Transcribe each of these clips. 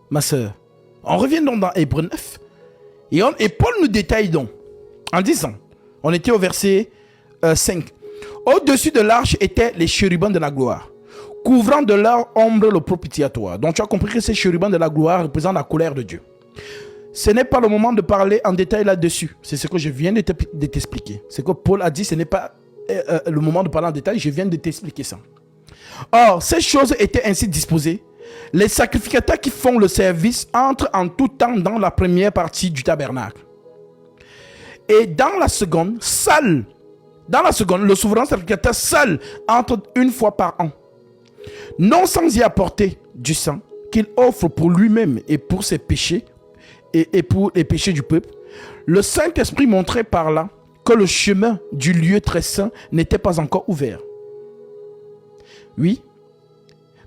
ma sœur. On revient donc dans Hébreux 9. Et Paul nous détaille donc, en disant, on était au verset 5. Au-dessus de l'arche étaient les chérubins de la gloire, couvrant de leur ombre le propitiatoire. Donc tu as compris que ces chérubins de la gloire représentent la colère de Dieu. Ce n'est pas le moment de parler en détail là-dessus. C'est ce que je viens de t'expliquer. Ce que Paul a dit, ce n'est pas le moment de parler en détail. Je viens de t'expliquer ça. Or, ces choses étaient ainsi disposées. Les sacrificateurs qui font le service entrent en tout temps dans la première partie du tabernacle. Et dans la seconde, le souverain sacrificateur seul entre une fois par an. Non sans y apporter du sang qu'il offre pour lui-même et pour ses péchés et pour les péchés du peuple. Le Saint-Esprit montrait par là que le chemin du lieu très saint n'était pas encore ouvert. Oui,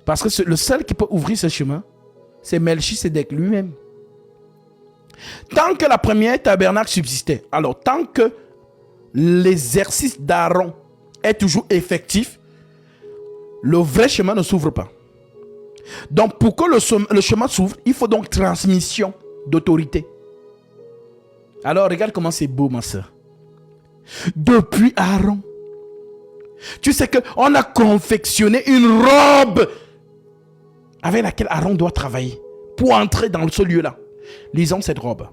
parce que le seul qui peut ouvrir ce chemin, c'est Melchisédek lui-même. Tant que la première tabernacle subsistait, alors tant que l'exercice d'Aaron est toujours effectif, le vrai chemin ne s'ouvre pas. Donc pour que le chemin s'ouvre, il faut donc transmission d'autorité. Alors regarde comment c'est beau, ma soeur. Depuis Aaron, tu sais qu'on a confectionné une robe avec laquelle Aaron doit travailler pour entrer dans ce lieu-là. Lisons cette robe.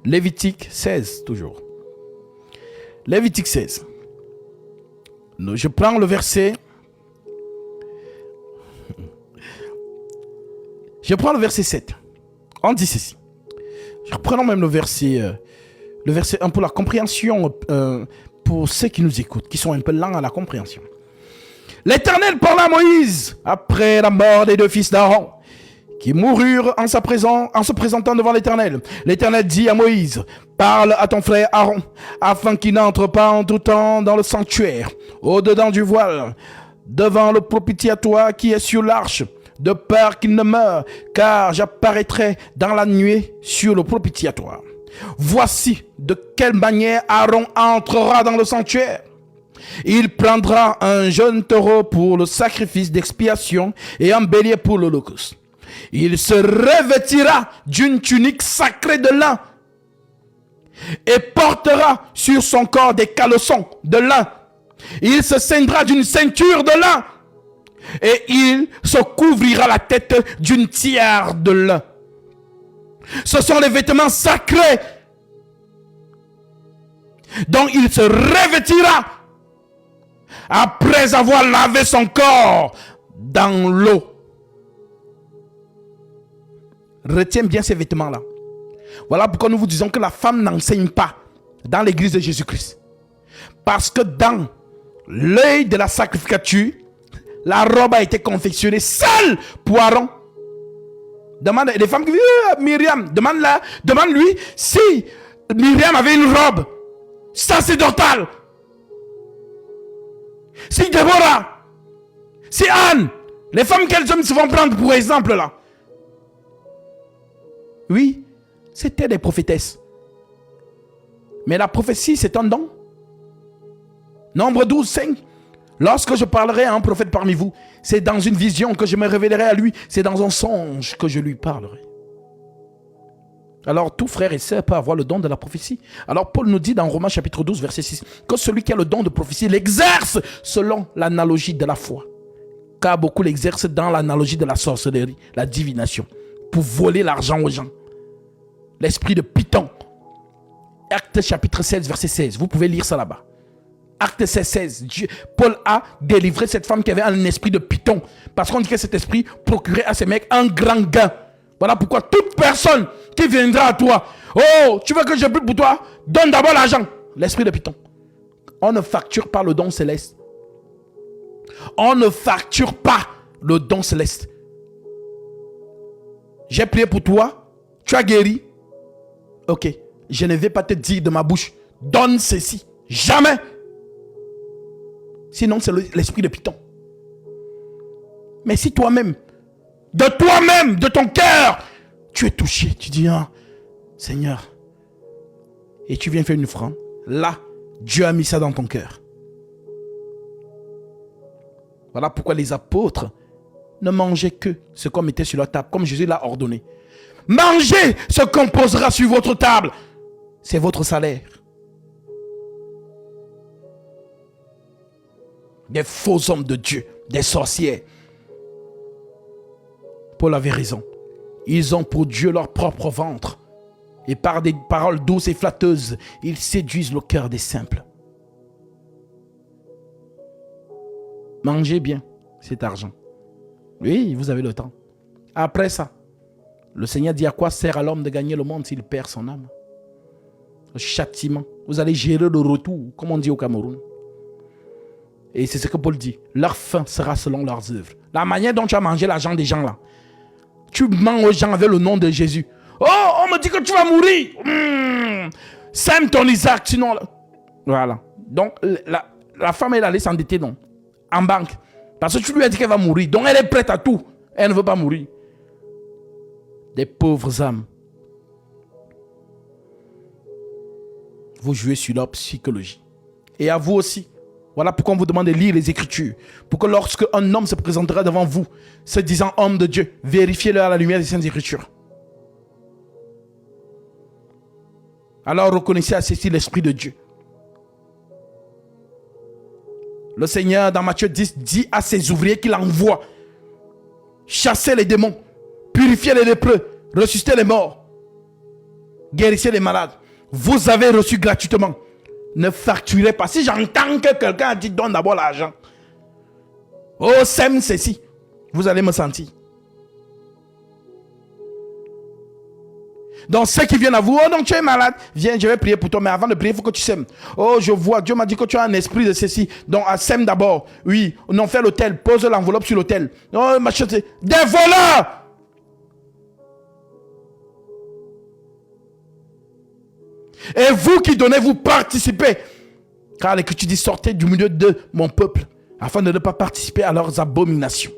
Lévitique 16, toujours. Lévitique 16. Je prends le verset. Je prends le verset 7. On dit ceci. Je reprends même le verset 1 pour la compréhension, pour ceux qui nous écoutent, qui sont un peu lents à la compréhension. L'Éternel parla à Moïse après la mort des deux fils d'Aaron, qui moururent en se présentant devant l'Éternel. L'Éternel dit à Moïse, parle à ton frère Aaron, afin qu'il n'entre pas en tout temps dans le sanctuaire, au-dedans du voile, devant le propitiatoire qui est sur l'arche, de peur qu'il ne meure, car j'apparaîtrai dans la nuée sur le propitiatoire. Voici de quelle manière Aaron entrera dans le sanctuaire. Il prendra un jeune taureau pour le sacrifice d'expiation et un bélier pour l'holocauste. Il se revêtira d'une tunique sacrée de lin et portera sur son corps des caleçons de lin. Il se ceindra d'une ceinture de lin et il se couvrira la tête d'une tiare de lin. Ce sont les vêtements sacrés dont il se revêtira après avoir lavé son corps dans l'eau. Retiens bien ces vêtements-là. Voilà pourquoi nous vous disons que la femme n'enseigne pas dans l'église de Jésus-Christ. Parce que dans l'œil de la sacrificature, la robe a été confectionnée seule pour Aaron. Demande les femmes qui disent Myriam, demande-lui si Myriam avait une robe sacerdotale. Si Déborah, si Anne, les femmes qu'elles hommes se vont prendre pour exemple là. Oui, c'était des prophétesses. Mais la prophétie, c'est un don. Nombre 12, 5. Lorsque je parlerai à un prophète parmi vous, c'est dans une vision que je me révélerai à lui. C'est dans un songe que je lui parlerai. Alors tout frère et sœur peut avoir le don de la prophétie. Alors Paul nous dit dans Romains chapitre 12 verset 6 que celui qui a le don de prophétie l'exerce selon l'analogie de la foi. Car beaucoup l'exercent dans l'analogie de la sorcellerie, la divination, pour voler l'argent aux gens. L'esprit de Python. Actes chapitre 16 verset 16. Vous pouvez lire ça là-bas. Acte 16, Paul a délivré cette femme qui avait un esprit de Python. Parce qu'on dit que cet esprit procurait à ces mecs un grand gain. Voilà pourquoi toute personne qui viendra à toi, oh, tu veux que je prie pour toi? Donne d'abord l'argent. L'esprit de Python. On ne facture pas le don céleste. On ne facture pas le don céleste. J'ai prié pour toi, tu as guéri. Ok, je ne vais pas te dire de ma bouche, donne ceci. Jamais. Sinon, c'est l'esprit de Python. Mais si toi-même, de ton cœur, tu es touché, tu dis, ah, Seigneur, et tu viens faire une offrande, là, Dieu a mis ça dans ton cœur. Voilà pourquoi les apôtres ne mangez que ce qu'on mettait sur la table, comme Jésus l'a ordonné. Mangez ce qu'on posera sur votre table. C'est votre salaire. Des faux hommes de Dieu, des sorciers. Paul avait raison. Ils ont pour Dieu leur propre ventre. Et par des paroles douces et flatteuses, ils séduisent le cœur des simples. Mangez bien cet argent. Oui, vous avez le temps. Après ça, le Seigneur dit à quoi sert à l'homme de gagner le monde s'il perd son âme? Le châtiment. Vous allez gérer le retour, comme on dit au Cameroun. Et c'est ce que Paul dit. Leur fin sera selon leurs œuvres. La manière dont tu as mangé l'argent des gens là. Tu mens aux gens avec le nom de Jésus. Oh, on me dit que tu vas mourir. Sème ton Isaac, sinon... Voilà. Donc, la femme, elle allait s'endetter, non? En banque. Parce que tu lui as dit qu'elle va mourir. Donc, elle est prête à tout. Elle ne veut pas mourir. Des pauvres âmes. Vous jouez sur leur psychologie. Et à vous aussi. Voilà pourquoi on vous demande de lire les Écritures. Pour que lorsque un homme se présentera devant vous, se disant homme de Dieu, vérifiez-le à la lumière des Saintes Écritures. Alors reconnaissez à ceci l'Esprit de Dieu. Le Seigneur, dans Matthieu 10, dit à ses ouvriers qu'il envoie chasser les démons, purifier les lépreux, ressusciter les morts, guérissez les malades. Vous avez reçu gratuitement. Ne facturez pas. Si j'entends que quelqu'un a dit donne d'abord l'argent. Oh, sème ceci. Vous allez me sentir. Donc ceux qui viennent à vous, oh donc tu es malade, viens, je vais prier pour toi, mais avant de prier, il faut que tu sèmes. Oh, je vois, Dieu m'a dit que tu as un esprit de ceci. Donc sème d'abord. Oui, non, fais l'autel, pose l'enveloppe sur l'autel. Oh, machin, des voleurs! Et vous qui donnez, vous participez. Car l'Écriture dit sortez du milieu de mon peuple, afin de ne pas participer à leurs abominations.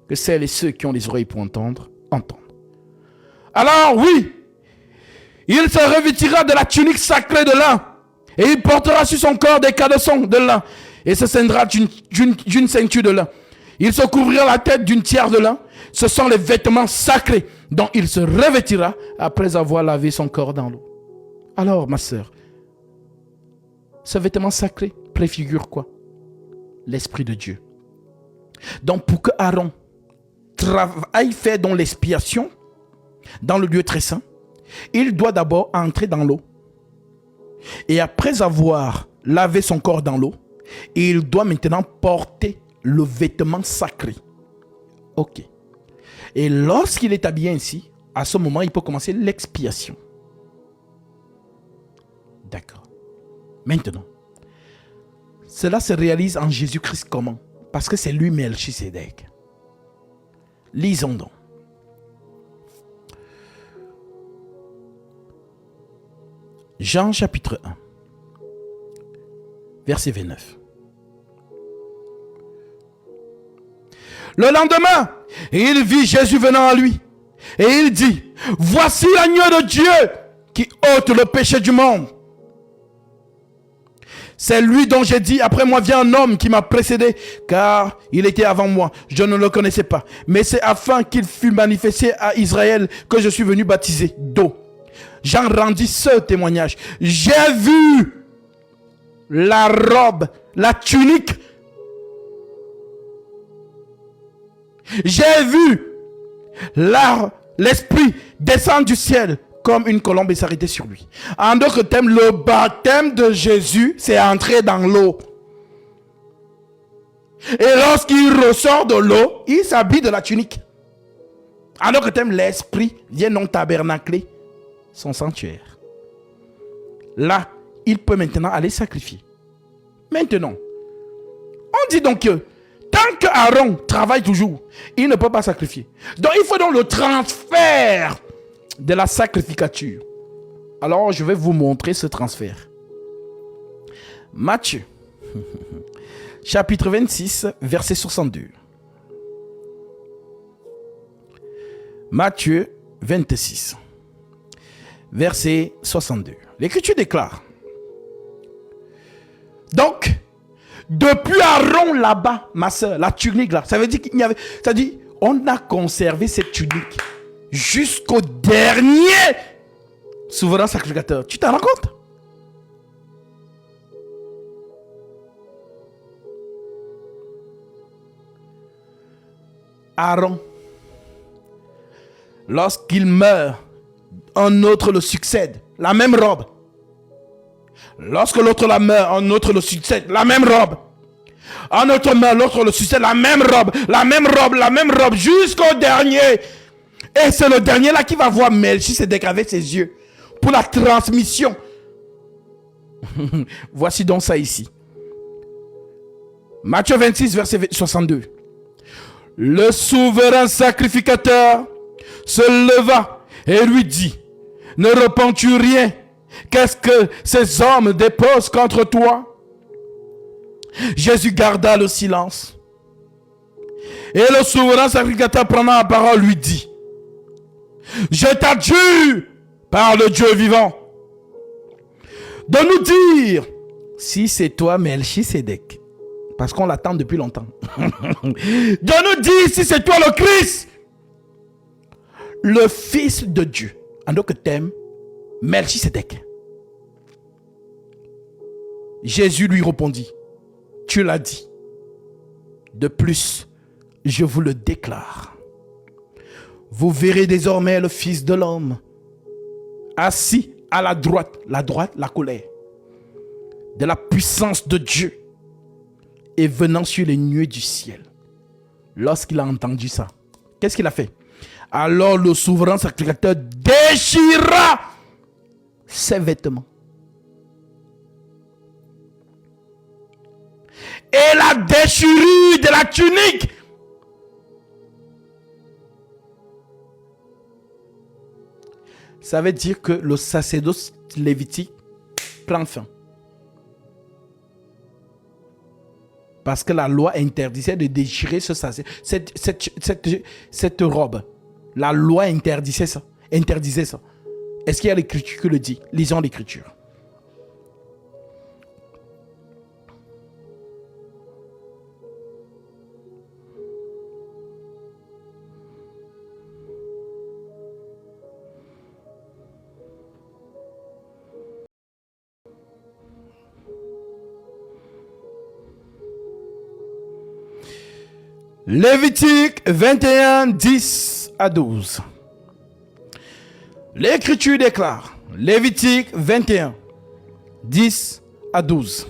Que celles et ceux qui ont les oreilles pour entendre, entendent. Alors oui, il se revêtira de la tunique sacrée de lin, et il portera sur son corps des caleçons de lin, et se ceindra d'une ceinture de lin. Il se couvrira la tête d'une tiare de lin. Ce sont les vêtements sacrés dont il se revêtira après avoir lavé son corps dans l'eau. Alors, ma sœur, ce vêtement sacré préfigure quoi? L'Esprit de Dieu. Donc, pour que Aaron travaille faire dans l'expiation, dans le lieu très saint, il doit d'abord entrer dans l'eau. Et après avoir lavé son corps dans l'eau, il doit maintenant porter le vêtement sacré. Ok. Et lorsqu'il est habillé ainsi, à ce moment, il peut commencer l'expiation. D'accord. Maintenant, cela se réalise en Jésus-Christ comment? Parce que c'est lui Melchisédek. Lisons donc. Jean chapitre 1, verset 29. Le lendemain, il vit Jésus venant à lui. Et il dit, voici l'agneau de Dieu qui ôte le péché du monde. C'est lui dont j'ai dit, après moi vient un homme qui m'a précédé, car il était avant moi. Je ne le connaissais pas. Mais c'est afin qu'il fût manifesté à Israël que je suis venu baptiser d'eau. Jean rendit ce témoignage. J'ai vu la robe, la tunique. J'ai vu l'Esprit descendre du ciel comme une colombe et s'arrêter sur lui. En d'autres termes, le baptême de Jésus, c'est entrer dans l'eau. Et lorsqu'il ressort de l'eau, il s'habille de la tunique. En d'autres termes, l'Esprit vient donc tabernacler son sanctuaire. Là, il peut maintenant aller sacrifier. Maintenant, on dit donc que tant que Aaron travaille toujours, il ne peut pas sacrifier. Donc il faut donc le transfert de la sacrificature. Alors je vais vous montrer ce transfert. Matthieu, chapitre 26, verset 62. Matthieu 26, verset 62. L'Écriture déclare. Donc, Depuis Aaron là-bas, ma soeur, la tunique là, ça veut dire qu'il y avait, ça dit, on a conservé cette tunique jusqu'au dernier souverain sacrificateur. Tu t'en rends compte? Aaron, lorsqu'il meurt, un autre le succède, la même robe. Lorsque l'autre la meurt, un autre le succède, la même robe. Un autre meurt, l'autre le succède, la même robe, la même robe, la même robe, jusqu'au dernier. Et c'est le dernier là qui va voir Melchisédek avec ses yeux pour la transmission. Voici donc ça ici. Matthieu 26, verset 62. Le souverain sacrificateur se leva et lui dit, ne repens-tu rien? Qu'est-ce que ces hommes déposent contre toi? Jésus garda le silence. Et le souverain sacrificateur prenant la parole lui dit, je t'adjure par le Dieu vivant de nous dire si c'est toi Melchisédek, parce qu'on l'attend depuis longtemps. De nous dire si c'est toi le Christ, le Fils de Dieu. En d'autres termes, Melchisédek. Jésus lui répondit, tu l'as dit. De plus, je vous le déclare. Vous verrez désormais le Fils de l'homme assis à la droite, la colère, de la puissance de Dieu et venant sur les nuées du ciel. Lorsqu'il a entendu ça, qu'est-ce qu'il a fait? Alors le souverain sacrificateur déchira ses vêtements. Et la déchirure de la tunique ça veut dire que le sacerdoce lévitique prend fin. Parce que la loi interdisait de déchirer cette robe. La loi interdisait ça. Est-ce qu'il y a l'écriture qui le dit? Lisons l'écriture. Lévitique 21, 10 à 12. L'Écriture déclare, Lévitique 21, 10 à 12.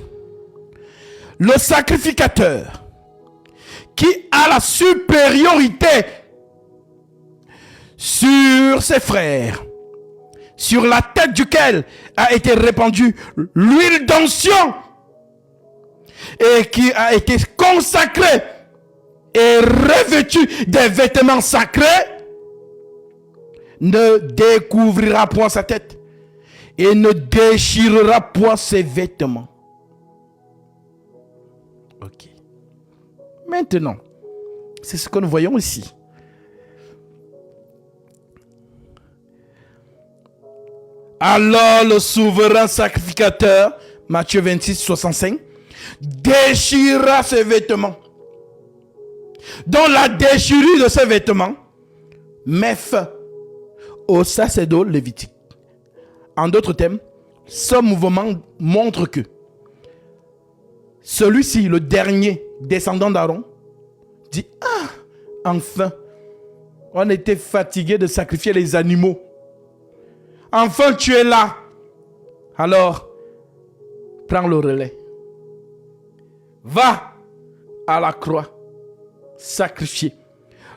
Le sacrificateur qui a la supériorité sur ses frères, sur la tête duquel a été répandue l'huile d'onction et qui a été consacré et revêtu des vêtements sacrés, ne découvrira point sa tête et ne déchirera point ses vêtements. Ok. Maintenant, c'est ce que nous voyons ici. Alors le souverain sacrificateur, Matthieu 26, 65, déchira ses vêtements. Dans la déchirure de ses vêtements, met fin au sacerdoce lévitique. En d'autres termes, ce mouvement montre que celui-ci, le dernier descendant d'Aaron, dit, ah, enfin, on était fatigué de sacrifier les animaux. Enfin, tu es là. Alors, prends le relais. Va à la croix. Sacrifier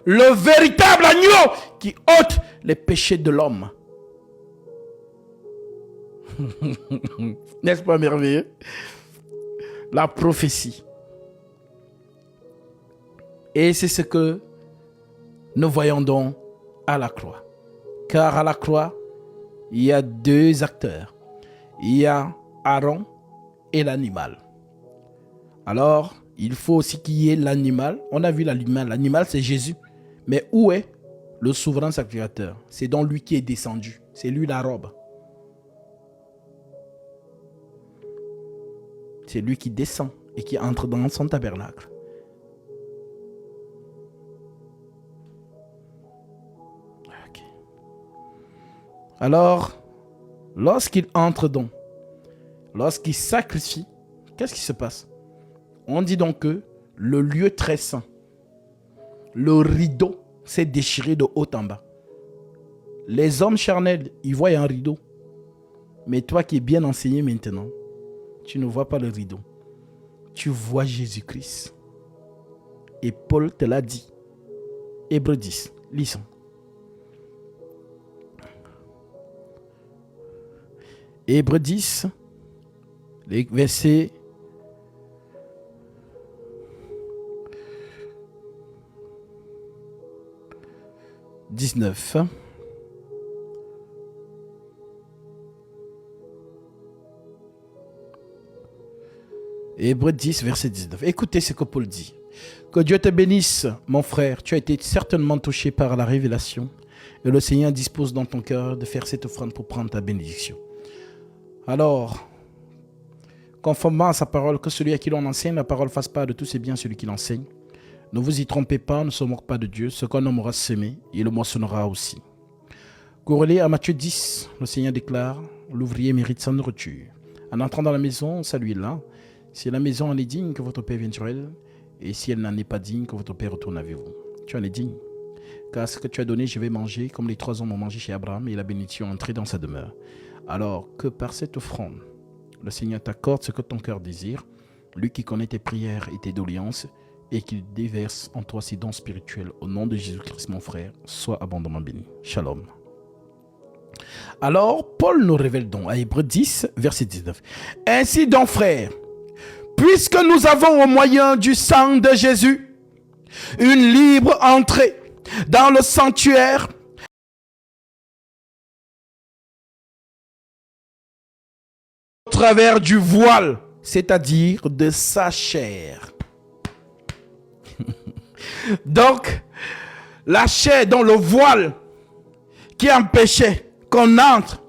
le véritable agneau qui ôte les péchés de l'homme. N'est-ce pas merveilleux? La prophétie. Et c'est ce que nous voyons donc à la croix. Car à la croix, il y a deux acteurs. Il y a Aaron et l'animal. Alors, il faut aussi qu'il y ait l'animal. On a vu l'animal. L'animal, c'est Jésus. Mais où est le souverain sacrificateur? C'est donc lui qui est descendu. C'est lui la robe. C'est lui qui descend et qui entre dans son tabernacle. Okay. Alors, lorsqu'il entre donc, lorsqu'il sacrifie, qu'est-ce qui se passe? On dit donc que le lieu très saint, le rideau s'est déchiré de haut en bas. Les hommes charnels, ils voient un rideau. Mais toi qui es bien enseigné maintenant, tu ne vois pas le rideau. Tu vois Jésus-Christ. Et Paul te l'a dit. Hébreux 10, lisons. Hébreux 10, verset 19. Hébreux 10, verset 19. Écoutez ce que Paul dit. Que Dieu te bénisse, mon frère. Tu as été certainement touché par la révélation. Et le Seigneur dispose dans ton cœur de faire cette offrande pour prendre ta bénédiction. Alors, conformément à sa parole, que celui à qui l'on enseigne la parole fasse part de tous ses biens celui qui l'enseigne. Ne vous y trompez pas, ne se moque pas de Dieu. Ce qu'un homme aura semé, il le moissonnera aussi. Corrélé à Matthieu 10, le Seigneur déclare, l'ouvrier mérite sa nourriture. En entrant dans la maison, saluez-la. Si la maison en est digne, que votre Père vienne sur elle. Et si elle n'en est pas digne, que votre Père retourne avec vous. Tu en es digne. Car ce que tu as donné, je vais manger, comme les 3 hommes ont mangé chez Abraham, et la bénédiction est entrée dans sa demeure. Alors que par cette offrande, le Seigneur t'accorde ce que ton cœur désire, lui qui connaît tes prières et tes doléances, et qu'il déverse en toi ses dons spirituels. Au nom de Jésus-Christ, mon frère, sois abondamment béni. Shalom. Alors, Paul nous révèle donc à Hébreux 10, verset 19. Ainsi donc, frères, puisque nous avons au moyen du sang de Jésus une libre entrée dans le sanctuaire, au travers du voile, c'est-à-dire de sa chair. Donc, la chair dans le voile qui empêchait qu'on entre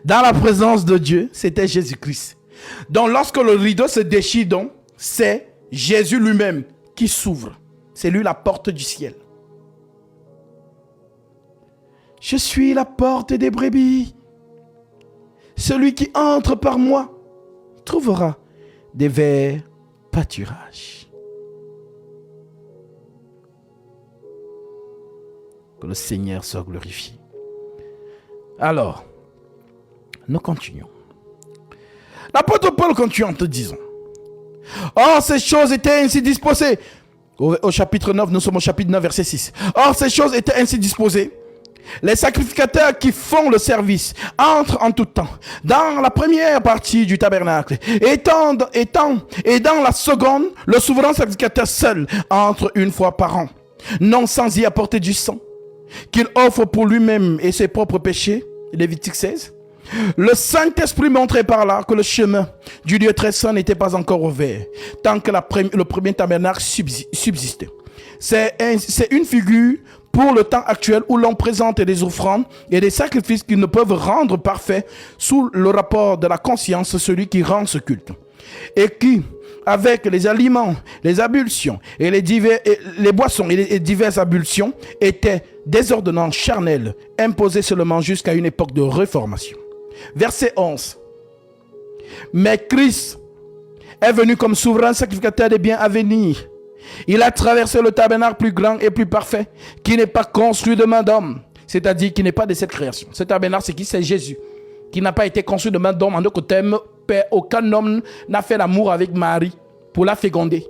dans la présence de Dieu, c'était Jésus-Christ. Donc, lorsque le rideau se déchire, donc, c'est Jésus lui-même qui s'ouvre. C'est lui la porte du ciel. Je suis la porte des brebis. Celui qui entre par moi trouvera des verts pâturages. Que le Seigneur soit glorifié. Alors, nous continuons. L'apôtre Paul continue en te disant, or ces choses étaient ainsi disposées. Au chapitre 9, nous sommes au chapitre 9, verset 6. Or ces choses étaient ainsi disposées. Les sacrificateurs qui font le service entrent en tout temps dans la première partie du tabernacle. Et dans la seconde, le souverain sacrificateur seul entre une fois par an, non sans y apporter du sang, qu'il offre pour lui-même et ses propres péchés. Lévitique 16. Le Saint-Esprit montrait par là que le chemin du Dieu très saint n'était pas encore ouvert, tant que le premier tabernacle subsistait. C'est une figure pour le temps actuel où l'on présente des offrandes et des sacrifices qui ne peuvent rendre parfait sous le rapport de la conscience celui qui rend ce culte. Et qui, avec les aliments, les ablutions et les boissons et les diverses ablutions, étaient des ordonnances charnelles imposées seulement jusqu'à une époque de réformation. Verset 11. Mais Christ est venu comme souverain sacrificateur des biens à venir. Il a traversé le tabernacle plus grand et plus parfait, qui n'est pas construit de main d'homme, c'est-à-dire qui n'est pas de cette création. Ce tabernacle, c'est qui? C'est Jésus, qui n'a pas été construit de main d'homme. En d'autres termes, aucun homme n'a fait l'amour avec Marie pour la féconder.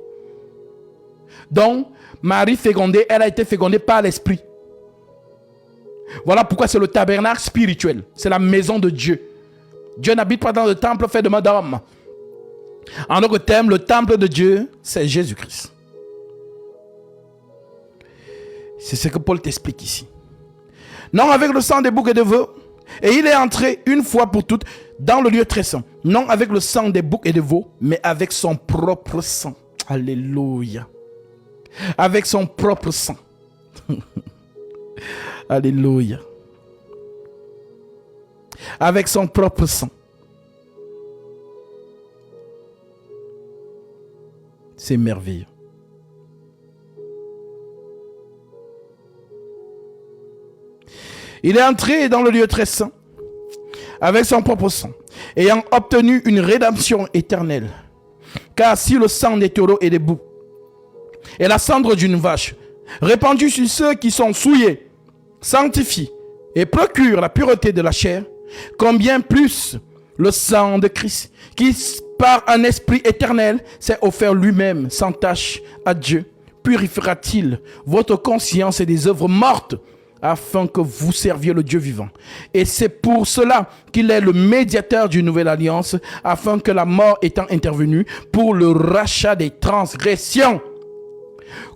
Donc, Marie fécondée, elle a été fécondée par l'Esprit. Voilà pourquoi c'est le tabernacle spirituel. C'est la maison de Dieu. Dieu n'habite pas dans le temple fait de main d'homme. En d'autres termes, le temple de Dieu, c'est Jésus-Christ. C'est ce que Paul t'explique ici. Non avec le sang des boucs et des veaux. Et il est entré une fois pour toutes dans le lieu très saint. Non avec le sang des boucs et des veaux, mais avec son propre sang. Alléluia. Avec son propre sang. Alléluia. Avec son propre sang. C'est merveilleux. Il est entré dans le lieu très saint avec son propre sang, ayant obtenu une rédemption éternelle. Car si le sang des taureaux et des boucs et la cendre d'une vache répandue sur ceux qui sont souillés sanctifie et procure la pureté de la chair, combien plus le sang de Christ, qui par un esprit éternel s'est offert lui-même sans tache à Dieu, purifiera-t-il votre conscience et des œuvres mortes afin que vous serviez le Dieu vivant. Et c'est pour cela qu'il est le médiateur d'une nouvelle alliance, afin que la mort étant intervenue pour le rachat des transgressions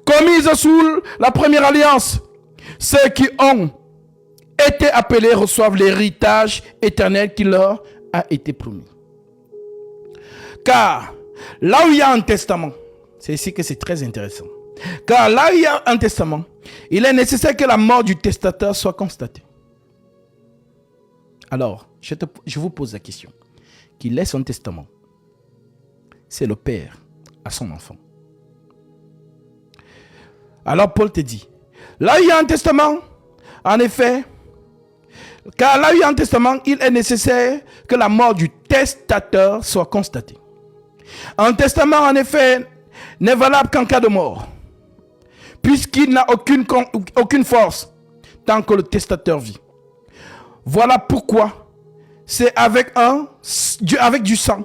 commises sous la première alliance, ceux qui ont été appelés reçoivent l'héritage éternel qui leur a été promis. Car là où il y a un testament, c'est ici que c'est très intéressant. Car là où il y a un testament, il est nécessaire que la mort du testateur soit constatée. Alors, je vous pose la question. Qui laisse un testament? C'est le père à son enfant. Alors Paul te dit, là où il y a un testament, en effet, car là où il y a un testament, il est nécessaire que la mort du testateur soit constatée. Un testament, en effet, n'est valable qu'en cas de mort, puisqu'il n'a aucune force tant que le testateur vit. Voilà pourquoi c'est avec du sang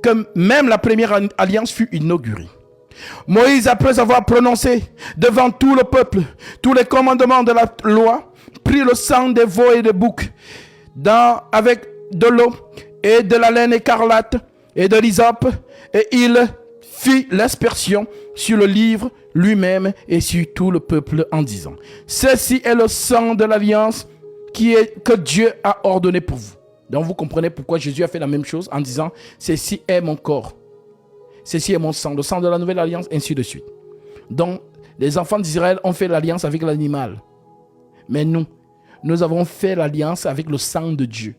que même la première alliance fut inaugurée. Moïse, après avoir prononcé devant tout le peuple tous les commandements de la loi, prit le sang des veaux et des boucs avec de l'eau et de la laine écarlate et de l'hysope, et il fit l'aspersion sur le livre lui-même et sur tout le peuple en disant: ceci est le sang de l'alliance que Dieu a ordonné pour vous. Donc vous comprenez pourquoi Jésus a fait la même chose en disant: ceci est mon corps, ceci est mon sang, le sang de la nouvelle alliance, ainsi de suite. Donc les enfants d'Israël ont fait l'alliance avec l'animal, mais nous avons fait l'alliance avec le sang de Dieu.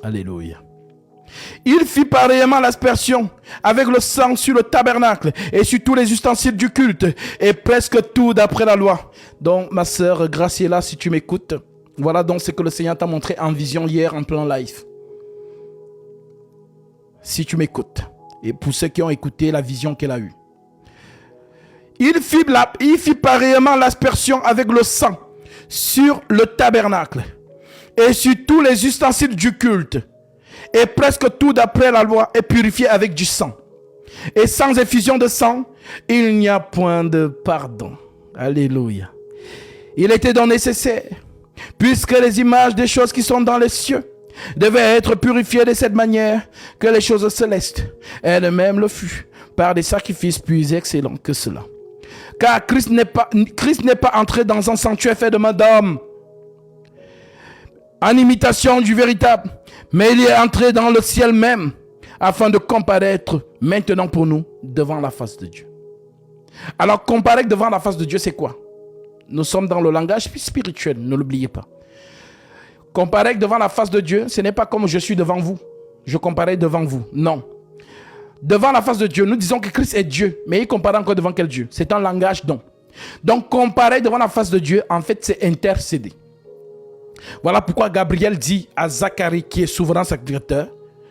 Alléluia. Il fit pareillement l'aspersion avec le sang sur le tabernacle et sur tous les ustensiles du culte, et presque tout d'après la loi. Donc ma sœur Graciela, si tu m'écoutes, voilà donc ce que le Seigneur t'a montré en vision hier en plein live. Si tu m'écoutes, et pour ceux qui ont écouté la vision qu'elle a eue, il fit pareillement l'aspersion avec le sang sur le tabernacle et sur tous les ustensiles du culte, et presque tout d'après la loi est purifié avec du sang. Et sans effusion de sang, il n'y a point de pardon. Alléluia. Il était donc nécessaire, puisque les images des choses qui sont dans les cieux devaient être purifiées de cette manière, que les choses célestes elles-mêmes le furent, par des sacrifices plus excellents que cela. Car Christ n'est pas entré dans un sanctuaire fait de main d'homme, en imitation du véritable, mais il est entré dans le ciel même, afin de comparaître maintenant pour nous devant la face de Dieu. Alors comparaître devant la face de Dieu, c'est quoi? Nous sommes dans le langage spirituel, ne l'oubliez pas. Comparaître devant la face de Dieu, ce n'est pas comme je suis devant vous, je comparais devant vous. Non. Devant la face de Dieu, nous disons que Christ est Dieu, mais il compare encore devant quel Dieu? C'est un langage donc. Donc comparer devant la face de Dieu, en fait, c'est intercéder. Voilà pourquoi Gabriel dit à Zacharie, qui est souverain sacrificateur: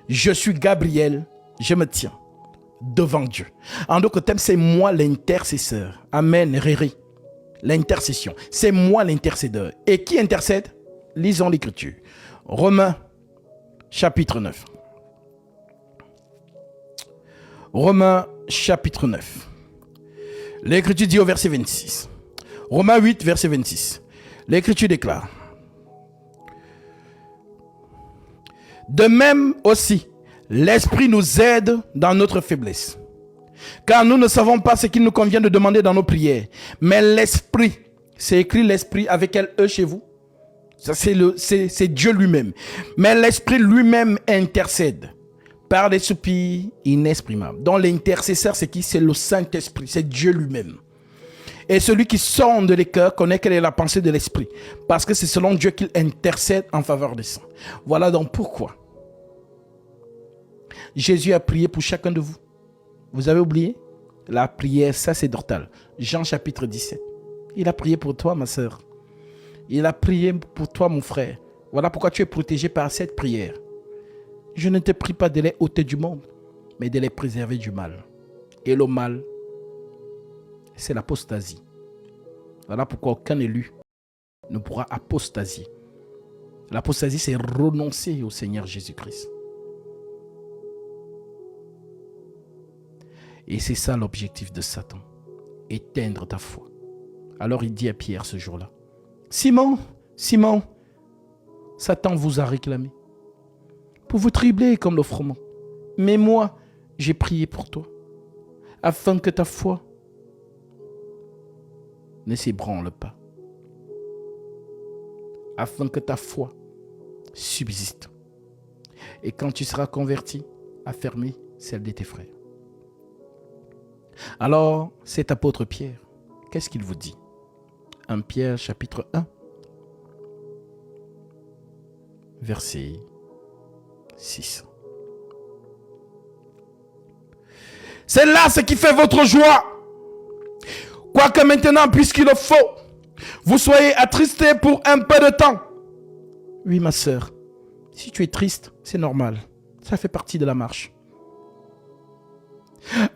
je suis Gabriel, je me tiens devant Dieu. En d'autres termes, c'est moi l'intercesseur. Amen, Réri. L'intercession, c'est moi l'intercédeur. Et qui intercède? Lisons l'écriture. Romains chapitre 9. Romains chapitre 9. L'écriture dit au verset 26. Romains 8, verset 26. L'écriture déclare: de même aussi, l'Esprit nous aide dans notre faiblesse. Car nous ne savons pas ce qu'il nous convient de demander dans nos prières. Mais l'Esprit, c'est écrit l'Esprit avec un E chez vous. Ça, c'est Dieu lui-même. Mais l'Esprit lui-même intercède par des soupirs inexprimables. Donc l'intercesseur, c'est qui? C'est le Saint-Esprit, c'est Dieu lui-même. Et celui qui sonde les cœurs connaît quelle est la pensée de l'Esprit, parce que c'est selon Dieu qu'il intercède en faveur des saints. Voilà donc pourquoi Jésus a prié pour chacun de vous. Vous avez oublié la prière sacerdotale. Jean chapitre 17. Il a prié pour toi, ma sœur. Il a prié pour toi, mon frère. Voilà pourquoi tu es protégé par cette prière. Je ne te prie pas de les ôter du monde, mais de les préserver du mal. Et le mal, c'est l'apostasie. Voilà pourquoi aucun élu ne pourra apostasier. L'apostasie, c'est renoncer au Seigneur Jésus-Christ. Et c'est ça l'objectif de Satan, éteindre ta foi. Alors il dit à Pierre ce jour-là, Simon, Simon, Satan vous a réclamé pour vous tribler comme le froment. Mais moi, j'ai prié pour toi, afin que ta foi ne s'ébranle pas, afin que ta foi subsiste. Et quand tu seras converti, affermis celle de tes frères. Alors, cet apôtre Pierre, qu'est-ce qu'il vous dit? 1 Pierre chapitre 1, verset 6. C'est là ce qui fait votre joie. Quoique maintenant, puisqu'il le faut, vous soyez attristés pour un peu de temps. Oui, ma sœur, si tu es triste, c'est normal. Ça fait partie de la marche.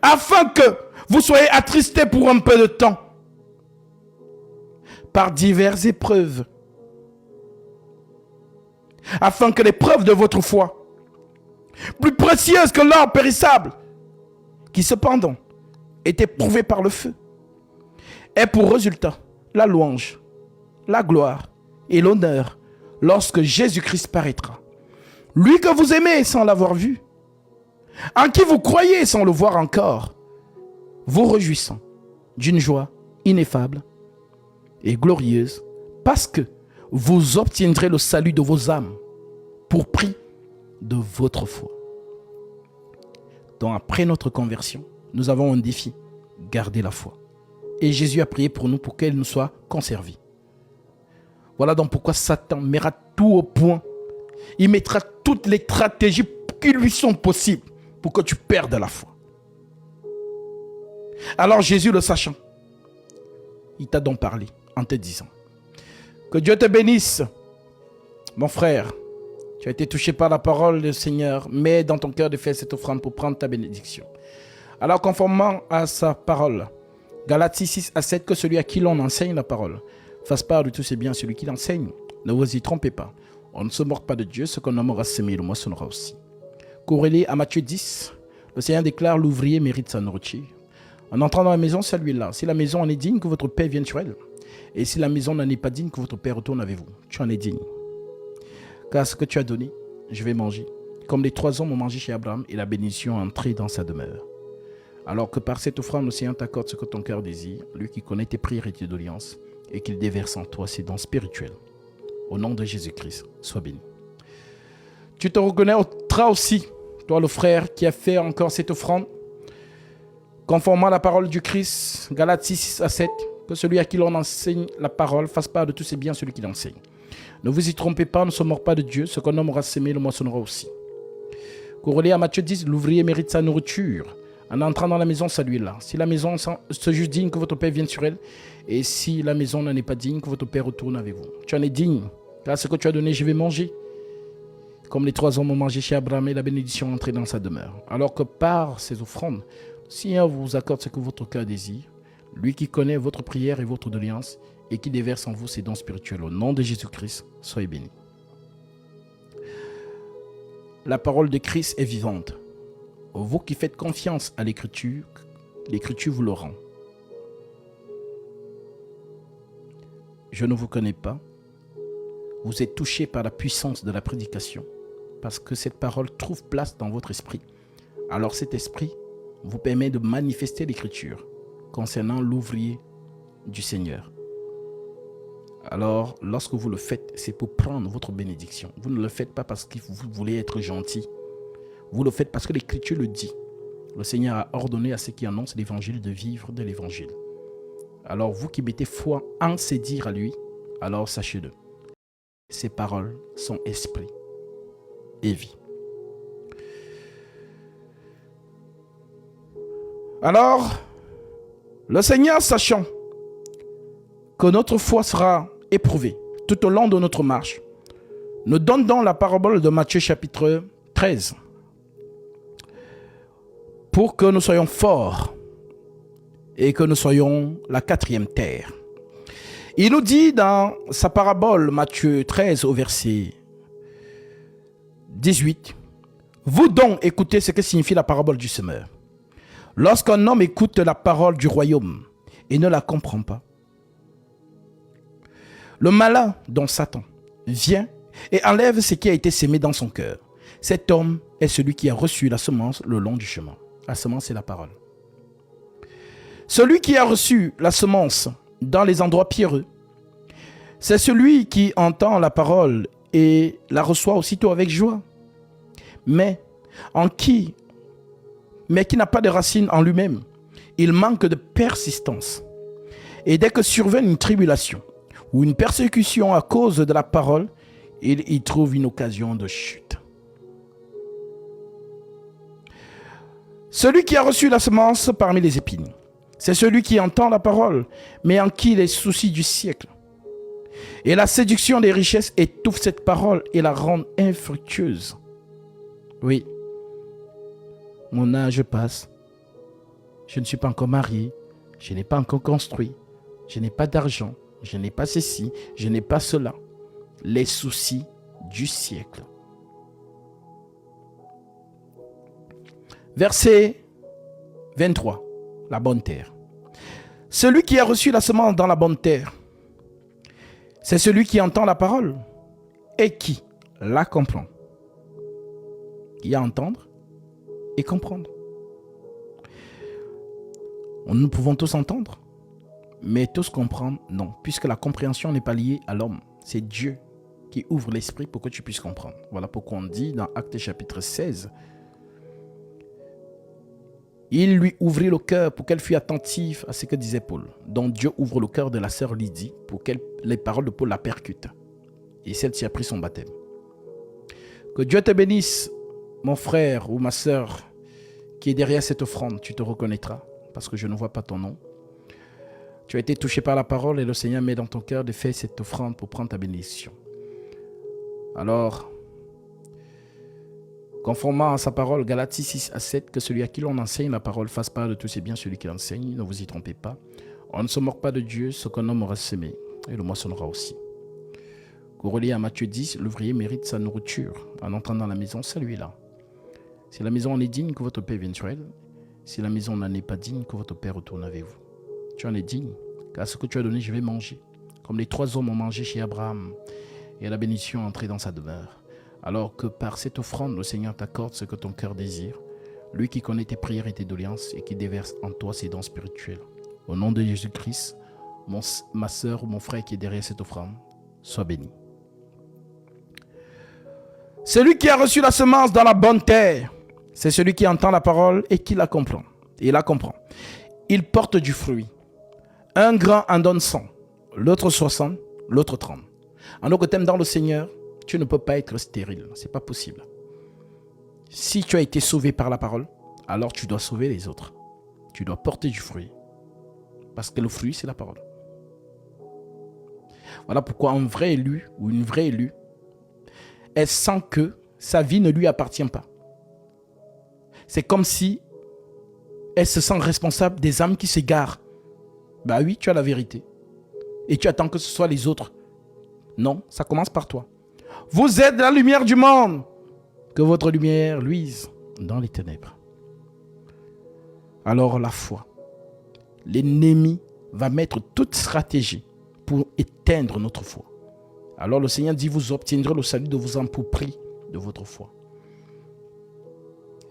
Afin que vous soyez attristés pour un peu de temps, par diverses épreuves, afin que l'épreuve de votre foi, plus précieuse que l'or périssable, qui cependant est éprouvée par le feu, ait pour résultat la louange, la gloire et l'honneur lorsque Jésus-Christ paraîtra. Lui que vous aimez sans l'avoir vu, en qui vous croyez sans le voir encore, vous réjouissant d'une joie ineffable et glorieuse, parce que vous obtiendrez le salut de vos âmes pour prix de votre foi. Donc après notre conversion, nous avons un défi, garder la foi. Et Jésus a prié pour nous pour qu'elle nous soit conservée. Voilà donc pourquoi Satan mettra tout au point. Il mettra toutes les stratégies qui lui sont possibles pour que tu perdes la foi. Alors Jésus, le sachant, il t'a donc parlé en te disant que Dieu te bénisse, mon frère. Tu as été touché par la parole du Seigneur, mets dans ton cœur de faire cette offrande pour prendre ta bénédiction. Alors conformément à sa parole, Galates 6 à 7, que celui à qui l'on enseigne la parole fasse part de tous ses biens à celui qui l'enseigne. Ne vous y trompez pas. On ne se moque pas de Dieu, ce qu'on aura semé, le moissonnera aussi. Corrélé à Matthieu 10, le Seigneur déclare l'ouvrier mérite sa nourriture. En entrant dans la maison, celui-là. Si la maison en est digne, que votre Père vienne sur elle. Et si la maison n'en est pas digne, que votre Père retourne avec vous. Tu en es digne. Car ce que tu as donné, je vais manger. Comme les 3 hommes ont mangé chez Abraham et la bénédiction est entrée dans sa demeure. Alors que par cette offrande, le Seigneur t'accorde ce que ton cœur désire, lui qui connaît tes prières et tes doléances, et qu'il déverse en toi ses dons spirituels. Au nom de Jésus-Christ, sois béni. Tu te reconnaîtras aussi, toi le frère qui a fait encore cette offrande, conformément à la parole du Christ, Galates 6 à 7, que celui à qui l'on enseigne la parole fasse part de tous ses biens à celui qui l'enseigne. Ne vous y trompez pas, ne se moque pas de Dieu, ce qu'on aura semé, le moissonnera aussi. Corrélé à Matthieu 10, l'ouvrier mérite sa nourriture. En entrant dans la maison, celui-là. Si la maison se juge digne, que votre Père vienne sur elle. Et si la maison n'en est pas digne, que votre Père retourne avec vous. Tu en es digne, car ce que tu as donné, je vais manger. Comme les 3 hommes ont mangé chez Abraham et la bénédiction est entrée dans sa demeure. Alors que par ces offrandes, le Seigneur vous accorde ce que votre cœur désire, lui qui connaît votre prière et votre doléance, et qui déverse en vous ses dons spirituels. Au nom de Jésus-Christ, soyez bénis. La parole de Christ est vivante. Vous qui faites confiance à l'Écriture, l'Écriture vous le rend. Je ne vous connais pas. Vous êtes touché par la puissance de la prédication, parce que cette parole trouve place dans votre esprit. Alors cet esprit vous permet de manifester l'Écriture concernant l'ouvrier du Seigneur. Alors, lorsque vous le faites, c'est pour prendre votre bénédiction. Vous ne le faites pas parce que vous voulez être gentil. Vous le faites parce que l'Écriture le dit. Le Seigneur a ordonné à ceux qui annoncent l'Évangile de vivre de l'Évangile. Alors, vous qui mettez foi en ces dires à lui, alors sachez-le. Ces paroles sont esprit et vie. Alors, le Seigneur, sachant que notre foi sera éprouvée tout au long de notre marche, nous donne donc la parabole de Matthieu chapitre 13 pour que nous soyons forts et que nous soyons la quatrième terre. Il nous dit dans sa parabole, Matthieu 13 au verset 18, « Vous donc écoutez ce que signifie la parabole du semeur. Lorsqu'un homme écoute la parole du royaume et ne la comprend pas, le malin, dont Satan, vient et enlève ce qui a été semé dans son cœur. Cet homme est celui qui a reçu la semence le long du chemin. » La semence, c'est la parole. Celui qui a reçu la semence dans les endroits pierreux, c'est celui qui entend la parole et la reçoit aussitôt avec joie, mais qui n'a pas de racine en lui-même. Il manque de persistance. Et dès que survient une tribulation ou une persécution à cause de la parole, il y trouve une occasion de chute. Celui qui a reçu la semence parmi les épines, c'est celui qui entend la parole, mais en qui les soucis du siècle et la séduction des richesses étouffent cette parole et la rendent infructueuse. Oui, mon âge passe, je ne suis pas encore marié, je n'ai pas encore construit, je n'ai pas d'argent, je n'ai pas ceci, je n'ai pas cela. Les soucis du siècle. Verset 23, la bonne terre. Celui qui a reçu la semence dans la bonne terre, c'est celui qui entend la parole et qui la comprend. Qui a à entendre et comprendre. Nous pouvons tous entendre, mais tous comprendre, non, puisque la compréhension n'est pas liée à l'homme. C'est Dieu qui ouvre l'esprit pour que tu puisses comprendre. Voilà pourquoi on dit dans Actes chapitre 16, il lui ouvrit le cœur pour qu'elle fût attentive à ce que disait Paul. Donc Dieu ouvre le cœur de la sœur Lydie pour que les paroles de Paul la percutent. Et celle-ci a pris son baptême. Que Dieu te bénisse, mon frère ou ma sœur qui est derrière cette offrande. Tu te reconnaîtras parce que je ne vois pas ton nom. Tu as été touché par la parole et le Seigneur met dans ton cœur de faire cette offrande pour prendre ta bénédiction. Alors, conformément à sa parole, Galates 6 à 7, que celui à qui l'on enseigne la parole fasse part de tous ses biens, celui qui l'enseigne, ne vous y trompez pas. On ne se moque pas de Dieu, ce qu'un homme aura semé, et le moissonnera aussi. Corrélé à Matthieu 10, l'ouvrier mérite sa nourriture. En entrant dans la maison, saluez-la. Si la maison en est digne, que votre Père vienne sur elle. Si la maison n'en est pas digne, que votre Père retourne avec vous. Tu en es digne, car ce que tu as donné, je vais manger. Comme les 3 hommes ont mangé chez Abraham, et la bénédiction est entrée dans sa demeure. Alors que par cette offrande, le Seigneur t'accorde ce que ton cœur désire, lui qui connaît tes prières et tes doléances et qui déverse en toi ses dons spirituels. Au nom de Jésus-Christ, ma sœur ou mon frère qui est derrière cette offrande, sois béni. Celui qui a reçu la semence dans la bonne terre, c'est celui qui entend la parole et qui la comprend. Il la comprend. Il porte du fruit. Un grand en donne 100, l'autre 60, l'autre 30. En autre terme, dans le Seigneur, tu ne peux pas être stérile. Ce n'est pas possible. Si tu as été sauvé par la parole, alors tu dois sauver les autres. Tu dois porter du fruit. Parce que le fruit, c'est la parole. Voilà pourquoi un vrai élu ou une vraie élue, elle sent que sa vie ne lui appartient pas. C'est comme si elle se sent responsable des âmes qui s'égarent. Bah oui, tu as la vérité. Et tu attends que ce soit les autres. Non, ça commence par toi. Vous êtes la lumière du monde. Que votre lumière luise dans les ténèbres. Alors la foi. L'ennemi va mettre toute stratégie pour éteindre notre foi. Alors le Seigneur dit, vous obtiendrez le salut de vous empourprer de votre foi.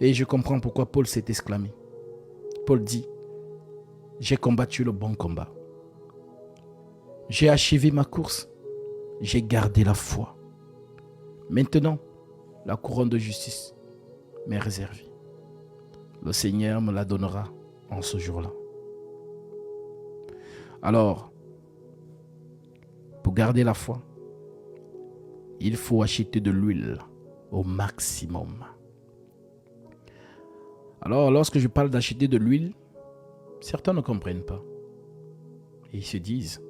Et je comprends pourquoi Paul s'est exclamé. Paul dit, j'ai combattu le bon combat. J'ai achevé ma course. J'ai gardé la foi. Maintenant, la couronne de justice m'est réservée. Le Seigneur me la donnera en ce jour-là. Alors, pour garder la foi, il faut acheter de l'huile au maximum. Alors, lorsque je parle d'acheter de l'huile, Certains ne comprennent pas. Et ils se disent,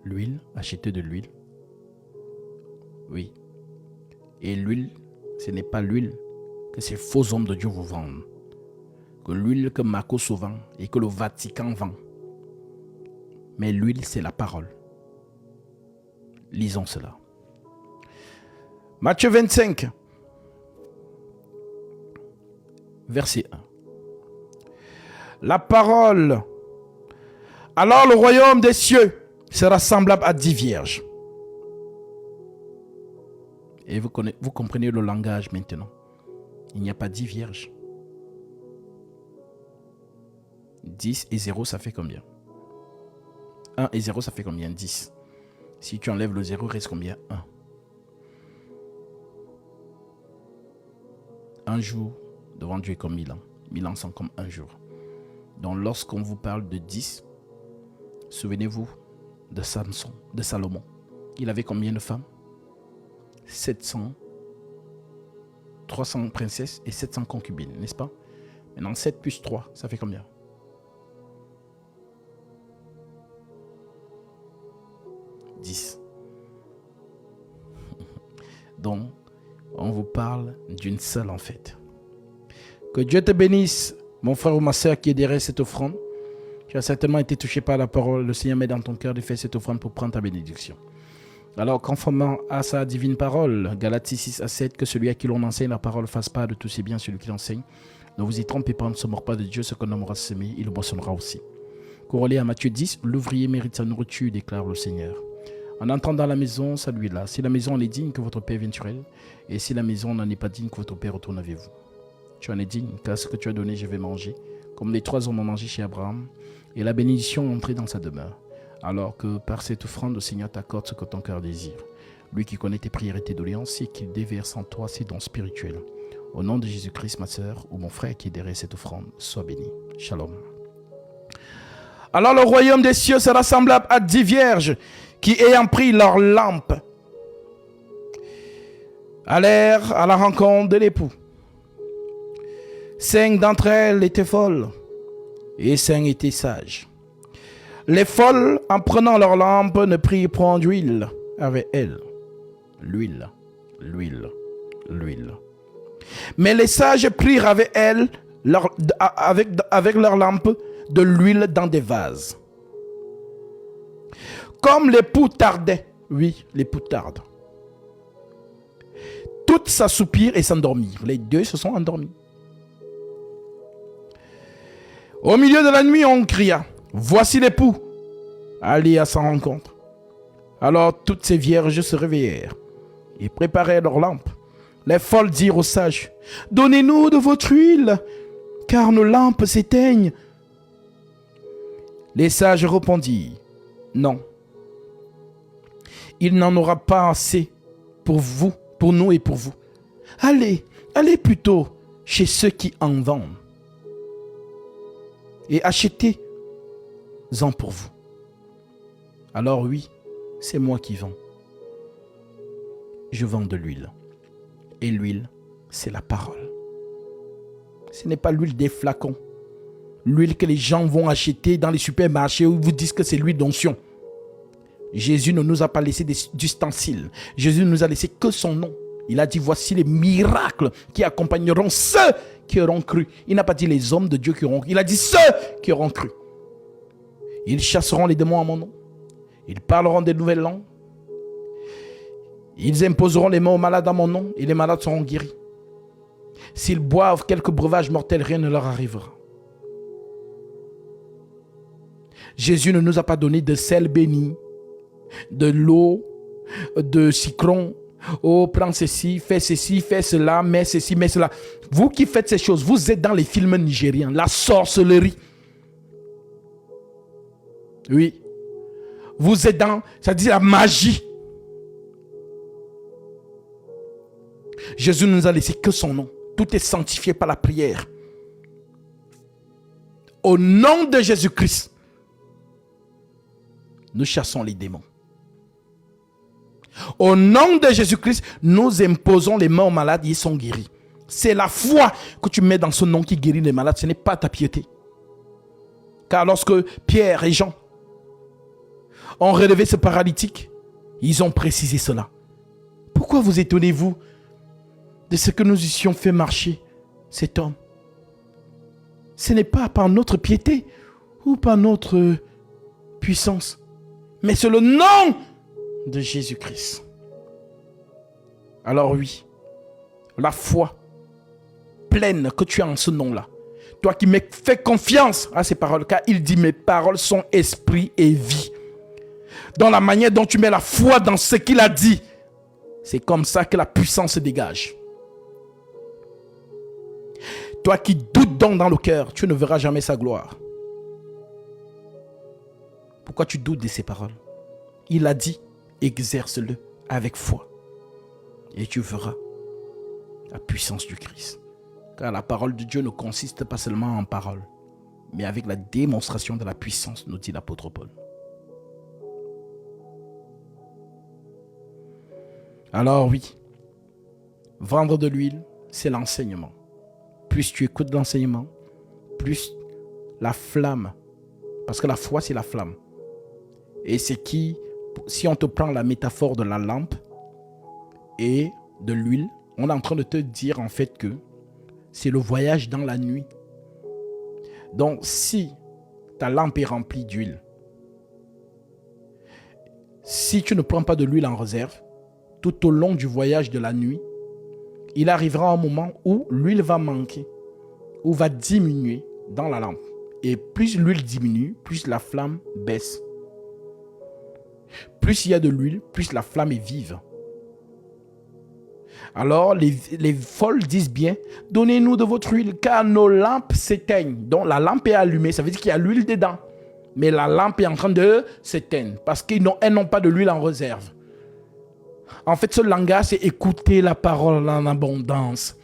l'huile, acheter de l'huile. Oui. Et l'huile, ce n'est pas l'huile que ces faux hommes de Dieu vous vendent. Que l'huile que Marcos vend et que le Vatican vend. Mais l'huile, c'est la parole. Lisons cela. Matthieu 25, verset 1. La parole. Alors le royaume des cieux sera semblable à 10 vierges. Et vous comprenez le langage maintenant. Il n'y a pas 10 vierges. 10 et 0, ça fait combien? 1 et 0, ça fait combien? 10. Si tu enlèves le 0, il reste combien? 1. Un jour devant Dieu est comme 1000 ans. 1000 ans sont comme un jour. Donc lorsqu'on vous parle de 10, souvenez-vous de Samson, de Salomon. Il avait combien de femmes? 700, 300 princesses et 700 concubines, n'est-ce pas? Maintenant 7 plus 3, ça fait combien? 10. Donc, on vous parle d'une seule en fait. Que Dieu te bénisse, mon frère ou ma soeur qui est derrière cette offrande. Tu as certainement été touché par la parole. Le Seigneur met dans ton cœur de faire cette offrande pour prendre ta bénédiction. Alors, conformément à sa divine parole, Galates 6 à 7, que celui à qui l'on enseigne la parole fasse part de tous ses biens, celui qui l'enseigne. Ne vous y trompez pas, on ne se mord pas de Dieu, ce qu'on aura semé, il le moissonnera aussi. Corollaire à Matthieu 10, l'ouvrier mérite sa nourriture, déclare le Seigneur. En entrant dans la maison, saluez-la. Si la maison en est digne, que votre Père vienne sur elle. Et si la maison n'en est pas digne, que votre Père retourne avec vous. Tu en es digne, car ce que tu as donné, je vais manger. Comme les 3 hommes ont mangé chez Abraham. Et la bénédiction est entrée dans sa demeure. Alors que par cette offrande, le Seigneur t'accorde ce que ton cœur désire. Lui qui connaît tes prières et tes doléances, et qu'il déverse en toi ses dons spirituels. Au nom de Jésus-Christ, ma sœur, ou mon frère qui est derrière cette offrande, sois béni. Shalom. Alors le royaume des cieux sera semblable à 10 vierges qui, ayant pris leur lampe, allèrent à la rencontre de l'époux. 5 d'entre elles étaient folles et 5 étaient sages. Les folles, en prenant leur lampe, ne prirent point d'huile avec elles. L'huile. Mais les sages prirent avec elles, avec leur lampe, de l'huile dans des vases. Comme l'époux tardait, oui, l'époux tarde, toutes s'assoupirent et s'endormirent. Les deux se sont endormis. Au milieu de la nuit, on cria, voici l'époux, allez à sa rencontre. Alors toutes ces vierges se réveillèrent et préparèrent leurs lampes. Les folles dirent aux sages, donnez-nous de votre huile, car nos lampes s'éteignent. Les sages répondirent, non, il n'en aura pas assez pour vous, pour nous et pour vous. Allez plutôt chez ceux qui en vendent et achetez-en pour vous. Alors oui, c'est moi qui vends. Je vends de l'huile. Et l'huile, c'est la parole. Ce n'est pas l'huile des flacons. L'huile que les gens vont acheter dans les supermarchés où ils vous disent que c'est l'huile d'onction. Jésus ne nous a pas laissé d'ustensiles. Jésus ne nous a laissé que son nom. Il a dit, voici les miracles qui accompagneront ceux qui auront cru. Il n'a pas dit les hommes de Dieu qui auront cru. Il a dit ceux qui auront cru. Ils chasseront les démons à mon nom. Ils parleront des nouvelles langues. Ils imposeront les mains aux malades à mon nom et les malades seront guéris. S'ils boivent quelques breuvages mortels, rien ne leur arrivera. Jésus ne nous a pas donné de sel béni, de l'eau, de citron. Oh, prends ceci, fais cela, mets ceci, mets cela. Vous qui faites ces choses, vous êtes dans les films nigériens, la sorcellerie. Oui. Vous êtes dans, c'est-à-dire la magie. Jésus ne nous a laissé que son nom. Tout est sanctifié par la prière. Au nom de Jésus-Christ, nous chassons les démons. Au nom de Jésus-Christ, nous imposons les mains aux malades et ils sont guéris. C'est la foi que tu mets dans ce nom qui guérit les malades. Ce n'est pas ta piété. Car lorsque Pierre et Jean ont relevé ce paralytique, ils ont précisé cela. Pourquoi vous étonnez-vous de ce que nous eussions fait marcher cet homme? Ce n'est pas par notre piété ou par notre puissance, mais c'est le nom de Jésus-Christ. Alors oui, la foi pleine que tu as en ce nom-là, toi qui me fais confiance à ces paroles, car il dit mes paroles sont esprit et vie. Dans la manière dont tu mets la foi dans ce qu'il a dit, c'est comme ça que la puissance se dégage. Toi qui doutes donc dans le cœur, tu ne verras jamais sa gloire. Pourquoi tu doutes de ses paroles? Il a dit, exerce-le avec foi. Et tu verras la puissance du Christ. Car la parole de Dieu ne consiste pas seulement en parole, mais avec la démonstration de la puissance, nous dit l'apôtre Paul. Alors oui, vendre de l'huile, c'est l'enseignement. Plus tu écoutes l'enseignement, plus la flamme, parce que la foi c'est la flamme. Et c'est qui, si on te prend la métaphore de la lampe et de l'huile, on est en train de te dire en fait que c'est le voyage dans la nuit. Donc si ta lampe est remplie d'huile, si tu ne prends pas de l'huile en réserve, tout au long du voyage de la nuit, il arrivera un moment où l'huile va manquer, ou va diminuer dans la lampe. Et plus l'huile diminue, plus la flamme baisse. Plus il y a de l'huile, plus la flamme est vive. Alors les folles disent bien, donnez-nous de votre huile, car nos lampes s'éteignent. Donc la lampe est allumée, ça veut dire qu'il y a l'huile dedans. Mais la lampe est en train de s'éteindre, parce qu'elles n'ont pas de l'huile en réserve. En fait, ce langage, c'est écouter la parole en abondance.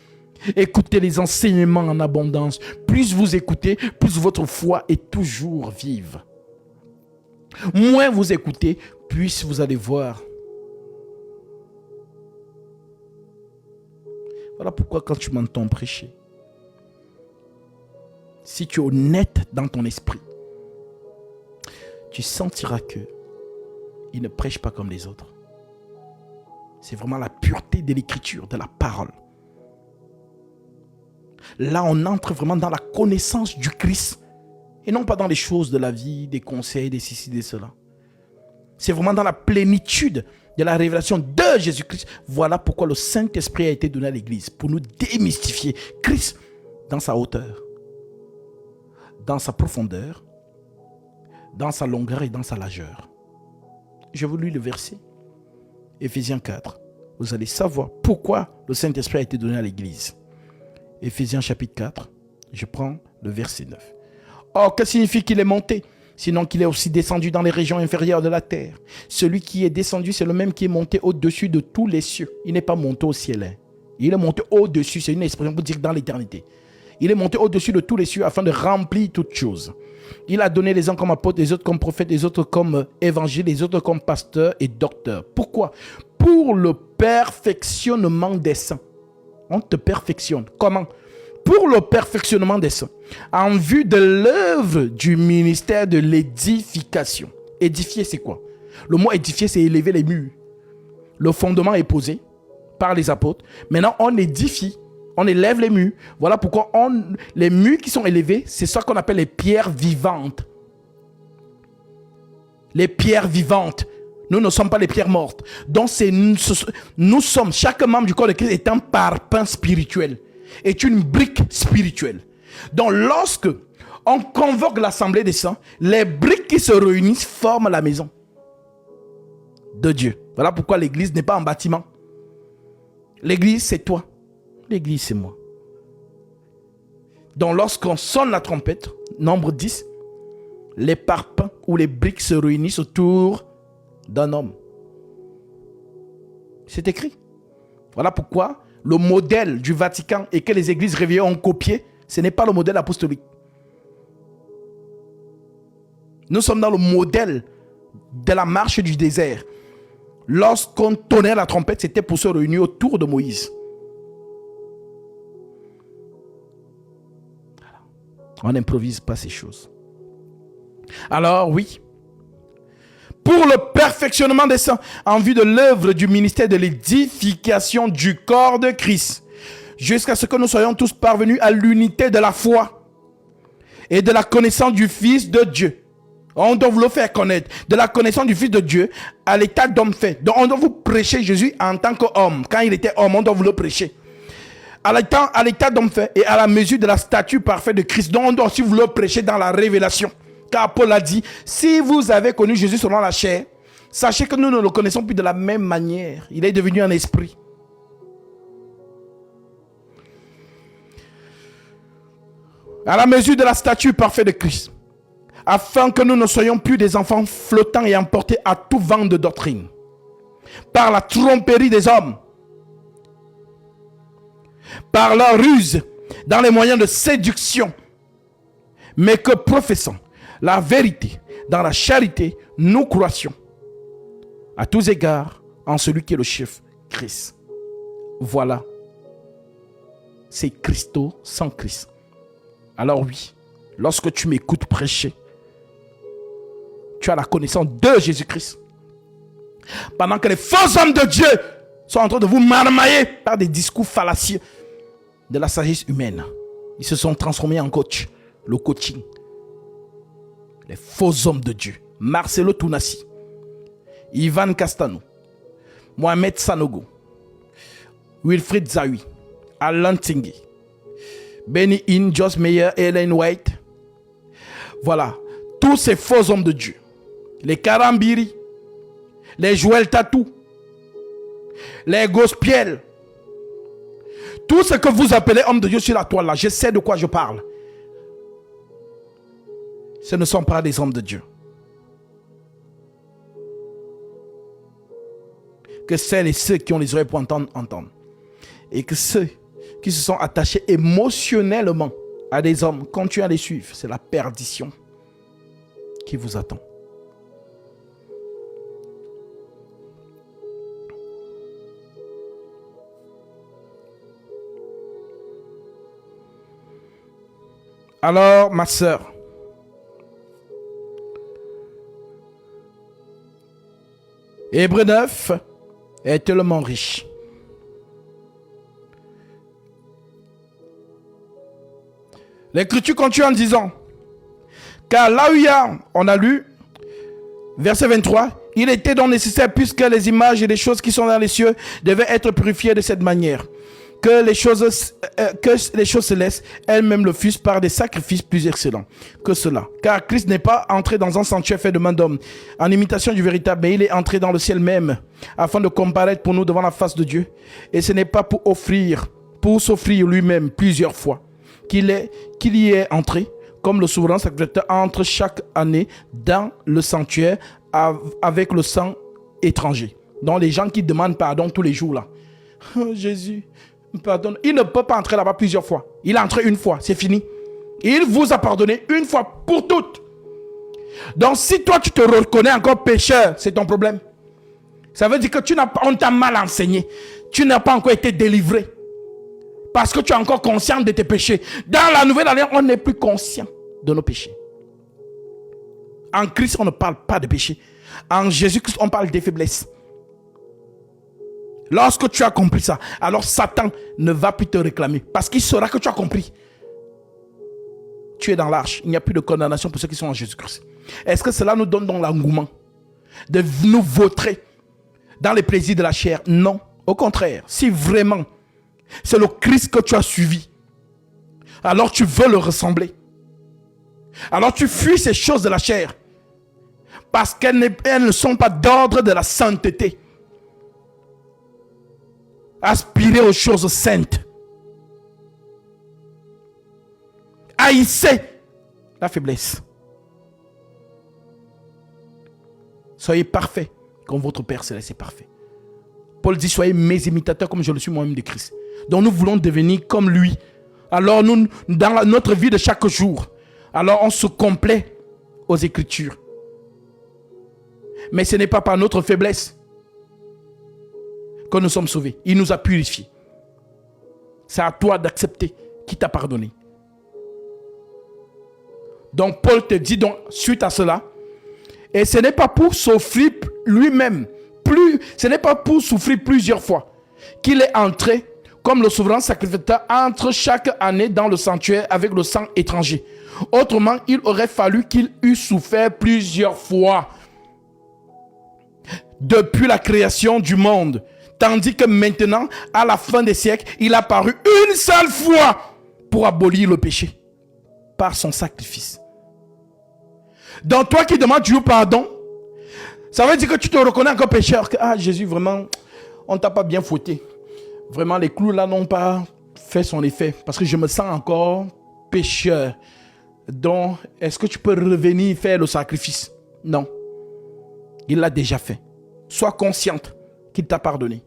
Écoutez les enseignements en abondance. Plus vous écoutez, plus votre foi est toujours vive. Moins vous écoutez, plus vous allez voir. Voilà pourquoi quand tu m'entends prêcher, si tu es honnête dans ton esprit, tu sentiras que il ne prêche pas comme les autres. C'est vraiment la pureté de l'écriture, de la parole. Là, on entre vraiment dans la connaissance du Christ et non pas dans les choses de la vie, des conseils, des ceci, des cela. C'est vraiment dans la plénitude de la révélation de Jésus-Christ. Voilà pourquoi le Saint-Esprit a été donné à l'Église, pour nous démystifier Christ dans sa hauteur, dans sa profondeur, dans sa longueur et dans sa largeur. Je vous lis le verset. Éphésiens 4, vous allez savoir pourquoi le Saint-Esprit a été donné à l'Église. Éphésiens chapitre 4, je prends le verset 9. Or, que signifie qu'il est monté? Sinon qu'il est aussi descendu dans les régions inférieures de la terre. Celui qui est descendu, c'est le même qui est monté au-dessus de tous les cieux. Il n'est pas monté au ciel. Hein. Il est monté au-dessus, c'est une expression pour dire dans l'éternité. Il est monté au-dessus de tous les cieux afin de remplir toutes choses. Il a donné les uns comme apôtres, les autres comme prophètes, les autres comme évangiles, les autres comme pasteurs et docteurs. Pourquoi? Pour le perfectionnement des saints. On te perfectionne. Comment? Pour le perfectionnement des saints. En vue de l'œuvre du ministère de l'édification. Édifier, c'est quoi? Le mot édifier, c'est élever les murs. Le fondement est posé par les apôtres. Maintenant, on édifie. On élève les murs. Voilà pourquoi les murs qui sont élevés, c'est ça qu'on appelle les pierres vivantes. Les pierres vivantes. Nous ne sommes pas les pierres mortes. Donc, nous sommes, chaque membre du corps de Christ est un parpaing spirituel. Est une brique spirituelle. Donc, lorsque on convoque l'assemblée des saints, les briques qui se réunissent forment la maison de Dieu. Voilà pourquoi l'église n'est pas un bâtiment. L'église, c'est toi. L'église, c'est moi. Donc, lorsqu'on sonne la trompette, nombre 10, les parpaings ou les briques se réunissent autour d'un homme. C'est écrit. Voilà pourquoi le modèle du Vatican et que les églises réveillées ont copié, ce n'est pas le modèle apostolique. Nous sommes dans le modèle de la marche du désert. Lorsqu'on tonnait la trompette, c'était pour se réunir autour de Moïse. On n'improvise pas ces choses. Alors oui, pour le perfectionnement des saints, en vue de l'œuvre du ministère de l'édification du corps de Christ, jusqu'à ce que nous soyons tous parvenus à l'unité de la foi et de la connaissance du Fils de Dieu. On doit vous le faire connaître, de la connaissance du Fils de Dieu à l'état d'homme fait. Donc on doit vous prêcher Jésus en tant qu'homme. Quand il était homme, on doit vous le prêcher. À l'état d'homme fait et à la mesure de la statue parfaite de Christ. Donc on doit aussi vous le prêcher dans la révélation. Car Paul a dit, si vous avez connu Jésus selon la chair, sachez que nous ne le connaissons plus de la même manière. Il est devenu un esprit. À la mesure de la statue parfaite de Christ, afin que nous ne soyons plus des enfants flottants et emportés à tout vent de doctrine, par la tromperie des hommes, par leur ruse, dans les moyens de séduction, mais que professant la vérité dans la charité, nous croissions à tous égards en celui qui est le chef, Christ. Voilà, c'est Christo sans Christ. Alors oui, lorsque tu m'écoutes prêcher, tu as la connaissance de Jésus-Christ. Pendant que les faux hommes de Dieu sont en train de vous marmailler par des discours fallacieux de la sagesse humaine. Ils se sont transformés en coach, le coaching. Les faux hommes de Dieu. Marcelo Tounassi, Ivan Castano, Mohamed Sanogo, Wilfried Zawi, Alan Tingui, Benny Hinn, Joss Meyer, Ellen White. Voilà, tous ces faux hommes de Dieu. Les Karambiri, les Joël Tatou, les Gospiel. Tout ce que vous appelez hommes de Dieu sur la toile là, je sais de quoi je parle. Ce ne sont pas des hommes de Dieu. Que celles et ceux qui ont les oreilles pour entendre, entendent. Et que ceux qui se sont attachés émotionnellement à des hommes, continuent à les suivre. C'est la perdition qui vous attend. Alors, ma sœur, Hébreux 9 est tellement riche. L'écriture continue en disant, car là où on a lu, verset 23, il était donc nécessaire, puisque les images et les choses qui sont dans les cieux devaient être purifiées de cette manière, que les choses célestes elles-mêmes le fussent par des sacrifices plus excellents que cela. Car Christ n'est pas entré dans un sanctuaire fait de main d'homme, en imitation du véritable, mais il est entré dans le ciel même, afin de comparaître pour nous devant la face de Dieu. Et ce n'est pas pour s'offrir lui-même plusieurs fois qu'il y est entré, comme le souverain sacrificateur entre chaque année dans le sanctuaire avec le sang étranger. Donc les gens qui demandent pardon tous les jours là. Oh, Jésus, pardonne. Il ne peut pas entrer là-bas plusieurs fois. Il est entré une fois, c'est fini. Il vous a pardonné une fois pour toutes. Donc si toi tu te reconnais encore pécheur, c'est ton problème. Ça veut dire que on t'a mal enseigné. Tu n'as pas encore été délivré. Parce que tu es encore conscient de tes péchés. Dans la nouvelle alliance, on n'est plus conscient de nos péchés. En Christ, on ne parle pas de péché. En Jésus-Christ, on parle des faiblesses. Lorsque tu as compris ça, alors Satan ne va plus te réclamer. Parce qu'il saura que tu as compris. Tu es dans l'arche. Il n'y a plus de condamnation pour ceux qui sont en Jésus-Christ. Est-ce que cela nous donne donc l'engouement de nous vautrer dans les plaisirs de la chair? Non. Au contraire, si vraiment c'est le Christ que tu as suivi, alors tu veux le ressembler. Alors tu fuis ces choses de la chair. Parce qu'elles ne sont pas d'ordre de la sainteté. Aspirez aux choses saintes. Haïssez la faiblesse. Soyez parfaits comme votre Père Céleste est parfait. Paul dit, soyez mes imitateurs comme je le suis moi-même de Christ. Donc nous voulons devenir comme lui. Alors nous, dans notre vie de chaque jour, alors on se complaît aux Écritures. Mais ce n'est pas par notre faiblesse que nous sommes sauvés. Il nous a purifiés. C'est à toi d'accepter qui t'a pardonné. Donc Paul te dit donc, suite à cela, et ce n'est pas pour souffrir lui-même, ce n'est pas pour souffrir plusieurs fois qu'il est entré comme le souverain sacrificateur entre chaque année dans le sanctuaire avec le sang étranger. Autrement, il aurait fallu qu'il eût souffert plusieurs fois depuis la création du monde. Tandis que maintenant, à la fin des siècles, il a paru une seule fois pour abolir le péché par son sacrifice. Donc toi qui demandes Dieu pardon, ça veut dire que tu te reconnais encore pécheur. Que, Jésus, vraiment, on ne t'a pas bien fouetté. Vraiment, les clous là n'ont pas fait son effet. Parce que je me sens encore pécheur. Donc, est-ce que tu peux revenir faire le sacrifice? Non. Il l'a déjà fait. Sois consciente qu'il t'a pardonné.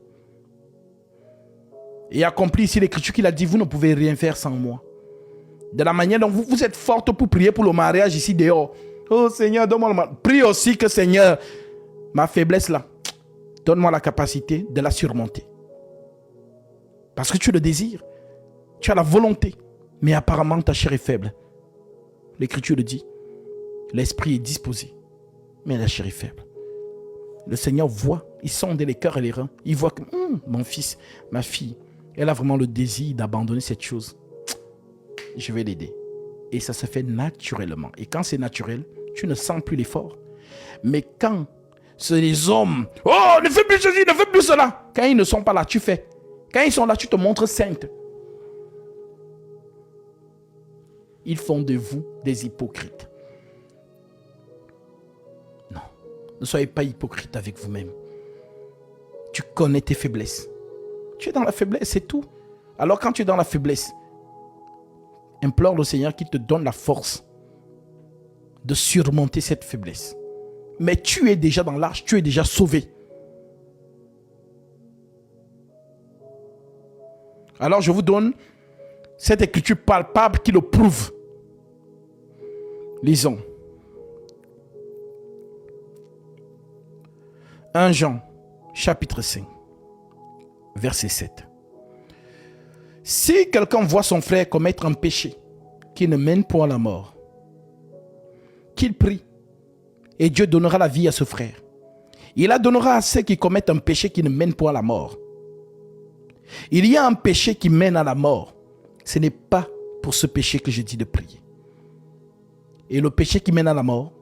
Et accomplis ici l'écriture qu'il a dit, vous ne pouvez rien faire sans moi. De la manière dont vous êtes forte pour prier pour le mariage ici dehors. Oh Seigneur, donne-moi le mariage. Prie aussi que Seigneur, ma faiblesse là, donne-moi la capacité de la surmonter. Parce que tu le désires. Tu as la volonté. Mais apparemment ta chair est faible. L'écriture le dit. L'esprit est disposé. Mais la chair est faible. Le Seigneur voit. Il sonde les cœurs et les reins. Il voit que mon fils, ma fille, elle a vraiment le désir d'abandonner cette chose. Je vais l'aider. Et ça se fait naturellement. Et quand c'est naturel, tu ne sens plus l'effort. Mais quand c'est les hommes, oh, ne fais plus ceci, ne fais plus cela. Quand ils ne sont pas là, tu fais. Quand ils sont là, tu te montres sainte. Ils font de vous des hypocrites. Non, ne soyez pas hypocrite avec vous-même. Tu connais tes faiblesses. Tu es dans la faiblesse, c'est tout. Alors quand tu es dans la faiblesse, implore le Seigneur qui te donne la force de surmonter cette faiblesse. Mais tu es déjà dans l'arche, tu es déjà sauvé. Alors je vous donne cette écriture palpable qui le prouve. Lisons. 1 Jean, chapitre 5, verset 7. Si quelqu'un voit son frère commettre un péché qui ne mène point à la mort, qu'il prie, et Dieu donnera la vie à ce frère. Il la donnera à ceux qui commettent un péché qui ne mène point à la mort. Il y a un péché qui mène à la mort. Ce n'est pas pour ce péché que je dis de prier. Et le péché qui mène à la mort,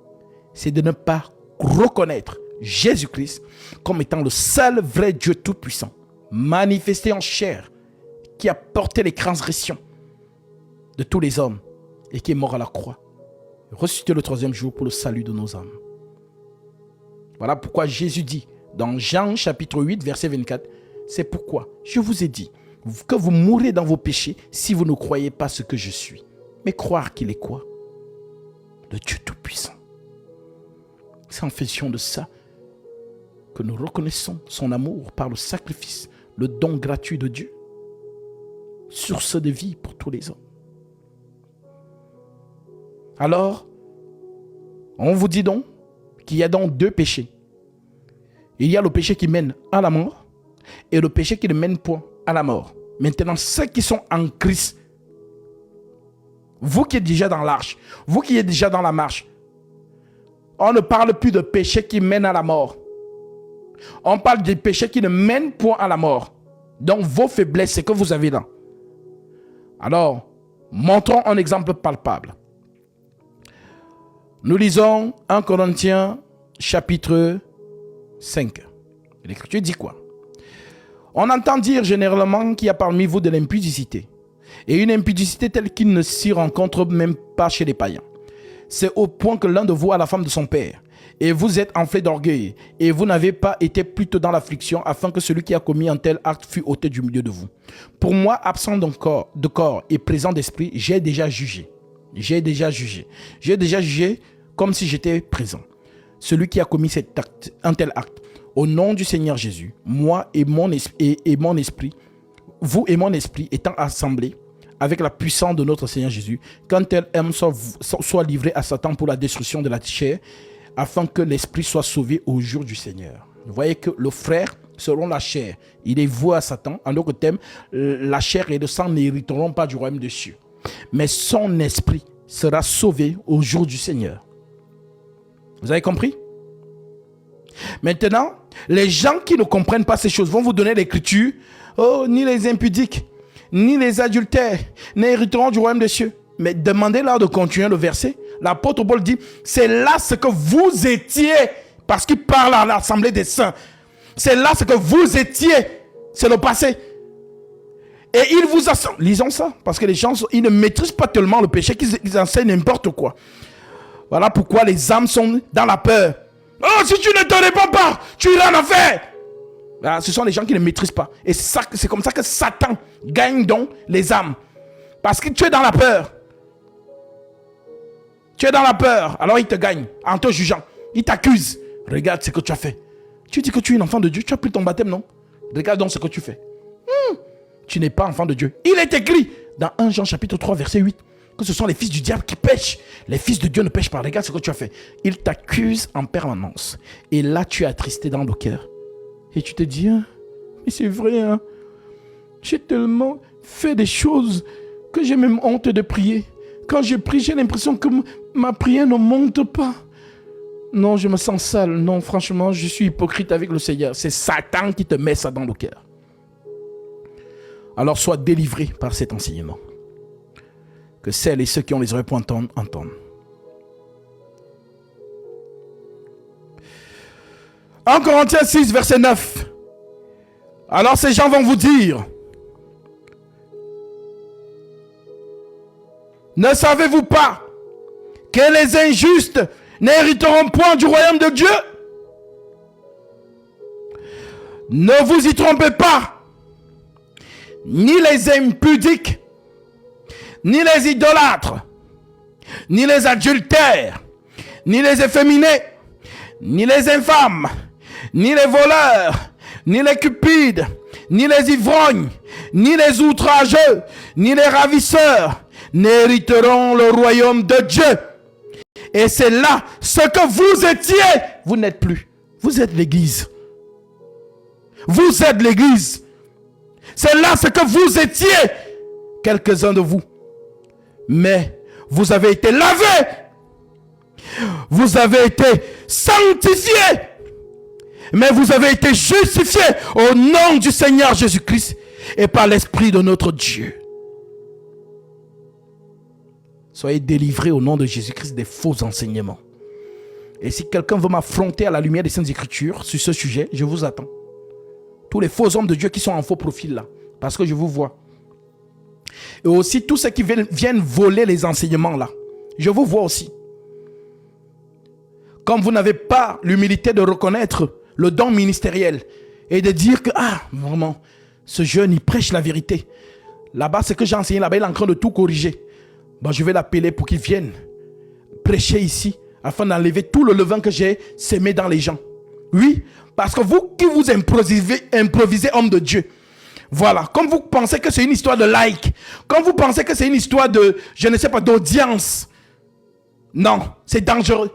c'est de ne pas reconnaître Jésus-Christ comme étant le seul vrai Dieu tout-puissant, manifesté en chair, qui a porté les transgressions de tous les hommes et qui est mort à la croix, ressuscité le troisième jour pour le salut de nos âmes. Voilà pourquoi Jésus dit dans Jean chapitre 8 verset 24, c'est pourquoi je vous ai dit que vous mourrez dans vos péchés si vous ne croyez pas ce que je suis. Mais croire qu'il est quoi? Le Dieu tout-puissant. C'est en fonction de ça que nous reconnaissons son amour par le sacrifice, le don gratuit de Dieu, source de vie pour tous les hommes. Alors, on vous dit donc qu'il y a donc deux péchés. Il y a le péché qui mène à la mort et le péché qui ne mène point à la mort. Maintenant, ceux qui sont en Christ, vous qui êtes déjà dans l'arche, vous qui êtes déjà dans la marche, on ne parle plus de péché qui mène à la mort. On parle des péchés qui ne mènent point à la mort. Donc vos faiblesses, c'est que vous avez là. Alors, montrons un exemple palpable. Nous lisons 1 Corinthiens chapitre 5. L'Écriture dit quoi? On entend dire généralement qu'il y a parmi vous de l'impudicité. Et une impudicité telle qu'il ne s'y rencontre même pas chez les païens. C'est au point que l'un de vous a la femme de son père. Et vous êtes enflé d'orgueil. Et vous n'avez pas été plutôt dans l'affliction afin que celui qui a commis un tel acte fût ôté du milieu de vous. Pour moi, absent de corps et présent d'esprit, j'ai déjà jugé. J'ai déjà jugé comme si j'étais présent. Celui qui a commis un tel acte. Au nom du Seigneur Jésus, moi et mon esprit, vous et mon esprit étant assemblés avec la puissance de notre Seigneur Jésus, qu'un tel homme soit livré à Satan pour la destruction de la chair, afin que l'esprit soit sauvé au jour du Seigneur. Vous voyez que le frère, selon la chair, il est voué à Satan. En d'autres termes, la chair et le sang n'hériteront pas du royaume des cieux. Mais son esprit, sera sauvé au jour du Seigneur. Vous avez compris? Maintenant, les gens qui ne comprennent pas ces choses vont vous donner l'écriture. Oh, ni les impudiques, ni les adultères n'hériteront du royaume des cieux. Mais demandez-leur de continuer le verset. L'apôtre Paul dit, c'est là ce que vous étiez, parce qu'il parle à l'assemblée des saints. C'est là ce que vous étiez, c'est le passé. Et il vous enseigne, lisons ça, parce que les gens, ils ne maîtrisent pas tellement le péché qu'ils enseignent n'importe quoi. Voilà pourquoi les âmes sont dans la peur. Oh, si tu ne te réponds pas, tu iras en enfer. Voilà, ce sont les gens qui ne maîtrisent pas. Et c'est comme ça que Satan gagne donc les âmes. Parce que tu es dans la peur. Tu es dans la peur, alors il te gagne en te jugeant. Il t'accuse. Regarde ce que tu as fait. Tu dis que tu es un enfant de Dieu, tu as pris ton baptême, non? Regarde donc ce que tu fais. Tu n'es pas enfant de Dieu. Il est écrit dans 1 Jean chapitre 3 verset 8 que ce sont les fils du diable qui pêchent. Les fils de Dieu ne pêchent pas. Regarde ce que tu as fait. Il t'accuse en permanence. Et là, tu es attristé dans le cœur. Et tu te dis, hein, mais c'est vrai, hein, j'ai tellement fait des choses que j'ai même honte de prier. Quand je prie, j'ai l'impression que ma prière ne monte pas. Non, je me sens sale. Non, franchement, je suis hypocrite avec le Seigneur. C'est Satan qui te met ça dans le cœur. Alors sois délivré par cet enseignement. Que celles et ceux qui ont les oreilles pour entendre, entendent. En Corinthiens 6, verset 9. Alors ces gens vont vous dire, ne savez-vous pas que les injustes n'hériteront point du royaume de Dieu? Ne vous y trompez pas. Ni les impudiques, ni les idolâtres, ni les adultères, ni les efféminés, ni les infâmes, ni les voleurs, ni les cupides, ni les ivrognes, ni les outrageux, ni les ravisseurs n'hériteront le royaume de Dieu. Et c'est là ce que vous étiez. Vous n'êtes plus. Vous êtes l'église. Vous êtes l'église. C'est là ce que vous étiez. Quelques-uns de vous. Mais vous avez été lavés. Vous avez été sanctifiés. Mais vous avez été justifiés au nom du Seigneur Jésus-Christ et par l'Esprit de notre Dieu. Soyez délivrés au nom de Jésus-Christ des faux enseignements. Et si quelqu'un veut m'affronter à la lumière des Saintes Écritures sur ce sujet, je vous attends. Tous les faux hommes de Dieu qui sont en faux profil là, parce que je vous vois. Et aussi tous ceux qui viennent voler les enseignements là, je vous vois aussi. Comme vous n'avez pas l'humilité de reconnaître le don ministériel et de dire que, ah, vraiment, ce jeune, il prêche la vérité. Là-bas, ce que j'ai enseigné là-bas, il est en train de tout corriger. Bon, je vais l'appeler pour qu'il vienne prêcher ici, afin d'enlever tout le levain que j'ai sémé dans les gens. Oui, parce que vous qui vous improvisez homme de Dieu, voilà, comme vous pensez que c'est une histoire de like, comme vous pensez que c'est une histoire de, je ne sais pas, d'audience, non, c'est dangereux.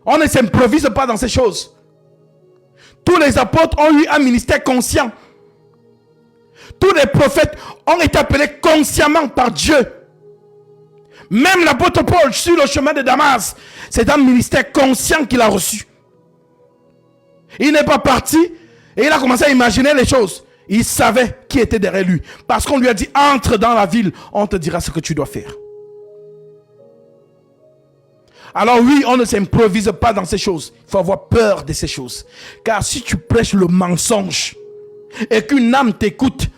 On ne s'improvise pas dans ces choses. Tous les apôtres ont eu un ministère conscient. Tous les prophètes ont été appelés consciemment par Dieu. Même l'apôtre Paul sur le chemin de Damas, c'est un ministère conscient qu'il a reçu. Il n'est pas parti et il a commencé à imaginer les choses. Il savait qui était derrière lui. Parce qu'on lui a dit, entre dans la ville, on te dira ce que tu dois faire. Alors oui, on ne s'improvise pas dans ces choses. Il faut avoir peur de ces choses. Car si tu prêches le mensonge et qu'une âme t'écoute,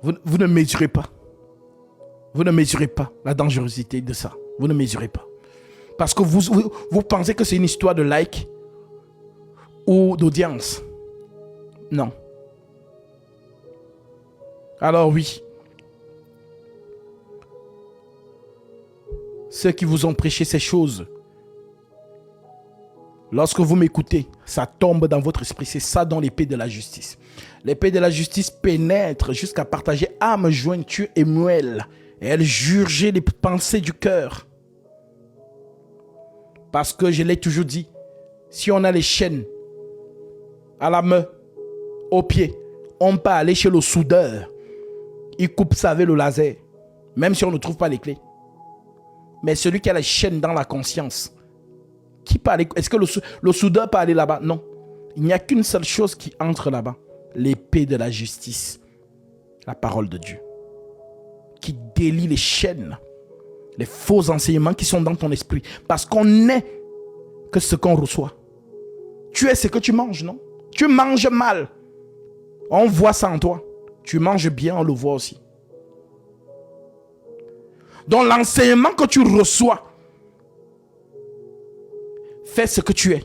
vous ne mesurez pas. Vous ne mesurez pas la dangerosité de ça. Vous ne mesurez pas. Parce que vous pensez que c'est une histoire de like ou d'audience. Non. Alors oui. Ceux qui vous ont prêché ces choses, lorsque vous m'écoutez, ça tombe dans votre esprit. C'est ça dans l'épée de la justice. L'épée de la justice pénètre jusqu'à partager âme, jointure et moelle. Et elle jurgeait les pensées du cœur. Parce que je l'ai toujours dit, si on a les chaînes à la main, aux pieds, on peut aller chez le soudeur. Il coupe ça avec le laser. Même si on ne trouve pas les clés. Mais celui qui a la chaîne dans la conscience, qui peut aller, est-ce que le soudeur peut aller là-bas? Non. Il n'y a qu'une seule chose qui entre là-bas. L'épée de la justice. La parole de Dieu. Qui délie les chaînes. Les faux enseignements qui sont dans ton esprit. Parce qu'on n'est que ce qu'on reçoit. Tu es ce que tu manges, non? Tu manges mal. On voit ça en toi. Tu manges bien, on le voit aussi. Donc l'enseignement que tu reçois fait ce que tu es.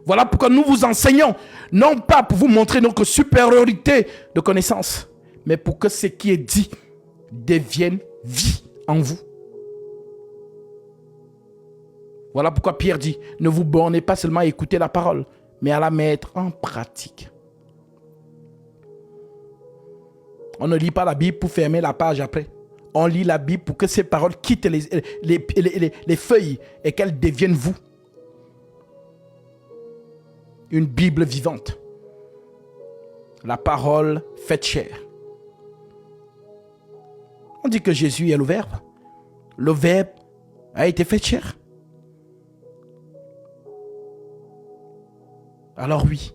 Voilà pourquoi nous vous enseignons, non pas pour vous montrer notre supériorité de connaissance, mais pour que ce qui est dit devienne vie en vous. Voilà pourquoi Pierre dit, ne vous bornez pas seulement à écouter la parole, mais à la mettre en pratique. On ne lit pas la Bible pour fermer la page après. On lit la Bible pour que ces paroles quittent les feuilles et qu'elles deviennent vous. Une Bible vivante. La parole faite chair. On dit que Jésus est le Verbe. Le Verbe a été fait chair. Alors oui,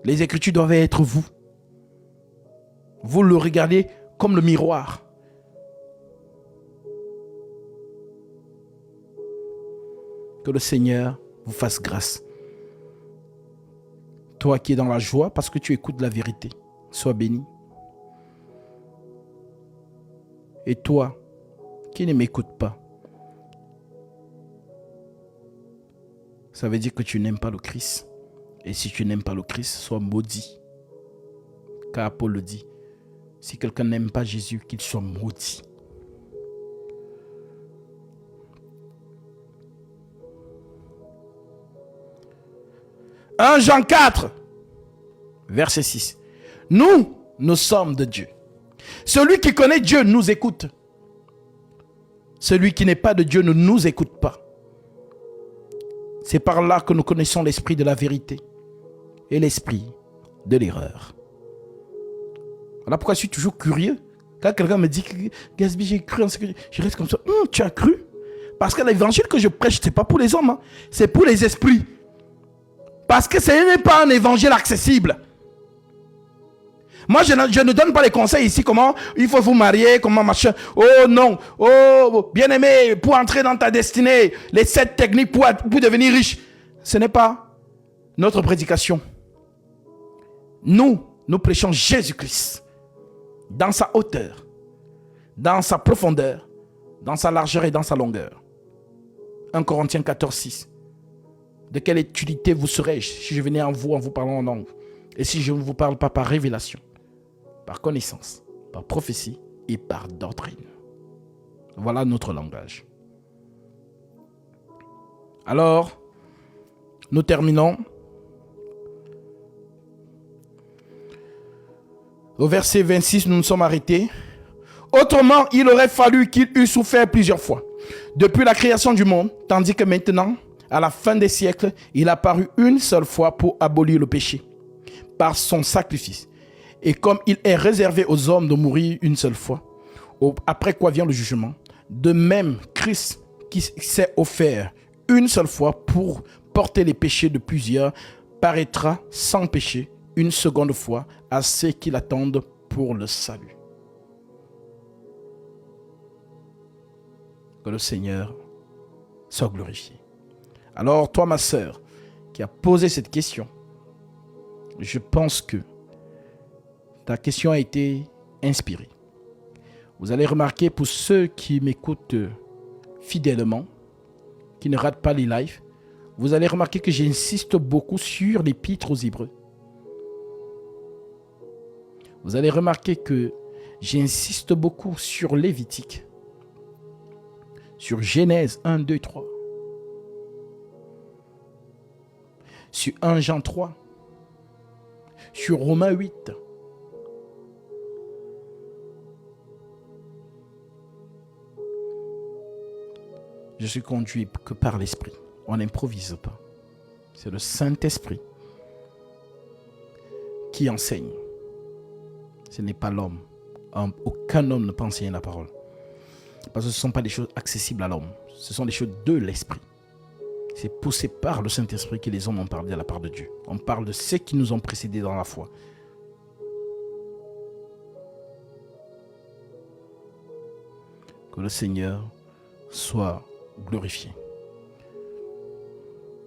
les Écritures doivent être vous. Vous le regardez comme le miroir. Que le Seigneur vous fasse grâce. Toi qui es dans la joie parce que tu écoutes la vérité, sois béni. Et toi qui ne m'écoutes pas, ça veut dire que tu n'aimes pas le Christ. Et si tu n'aimes pas le Christ, sois maudit. Car Paul le dit, si quelqu'un n'aime pas Jésus, qu'il soit maudit. « 1 Jean 4, verset 6. Nous sommes de Dieu. Celui qui connaît Dieu nous écoute. Celui qui n'est pas de Dieu ne nous écoute pas. C'est par là que nous connaissons l'esprit de la vérité et l'esprit de l'erreur. » Voilà pourquoi je suis toujours curieux. Quand quelqu'un me dit que Gatsby, j'ai cru en ce que je reste comme ça. Tu as cru? Parce que l'évangile que je prêche, ce n'est pas pour les hommes, hein. C'est pour les esprits. Parce que ce n'est pas un évangile accessible. Moi, je ne donne pas les conseils ici, comment il faut vous marier, comment machin. Oh non, oh bien-aimé, pour entrer dans ta destinée, les 7 techniques pour devenir riche. Ce n'est pas notre prédication. Nous prêchons Jésus-Christ. Dans sa hauteur, dans sa profondeur, dans sa largeur et dans sa longueur. 1 Corinthiens 14, 6. De quelle utilité vous serais-je si je venais en vous parlant en langue? Et si je ne vous parle pas par révélation, par connaissance, par prophétie et par doctrine? Voilà notre langage. Alors, nous terminons au verset 26, nous nous sommes arrêtés. Autrement, il aurait fallu qu'il eût souffert plusieurs fois depuis la création du monde, tandis que maintenant, à la fin des siècles, il a paru une seule fois pour abolir le péché par son sacrifice. Et comme il est réservé aux hommes de mourir une seule fois, après quoi vient le jugement, de même Christ qui s'est offert une seule fois pour porter les péchés de plusieurs, paraîtra sans péché une seconde fois à ceux qui l'attendent pour le salut. Que le Seigneur soit glorifié. Alors toi, ma sœur, qui a posé cette question, je pense que ta question a été inspirée. Vous allez remarquer, pour ceux qui m'écoutent fidèlement, qui ne ratent pas les lives, vous allez remarquer que j'insiste beaucoup sur l'épître aux Hébreux. Vous allez remarquer que j'insiste beaucoup sur Lévitique, sur Genèse 1, 2, 3, sur 1 Jean 3, sur Romains 8. Je suis conduit que par l'Esprit. On n'improvise pas. C'est le Saint-Esprit qui enseigne. Ce n'est pas l'homme. Aucun homme ne peut enseigner la parole. Parce que ce ne sont pas des choses accessibles à l'homme. Ce sont des choses de l'esprit. C'est poussé par le Saint-Esprit que les hommes ont parlé à la part de Dieu. On parle de ceux qui nous ont précédés dans la foi. Que le Seigneur soit glorifié.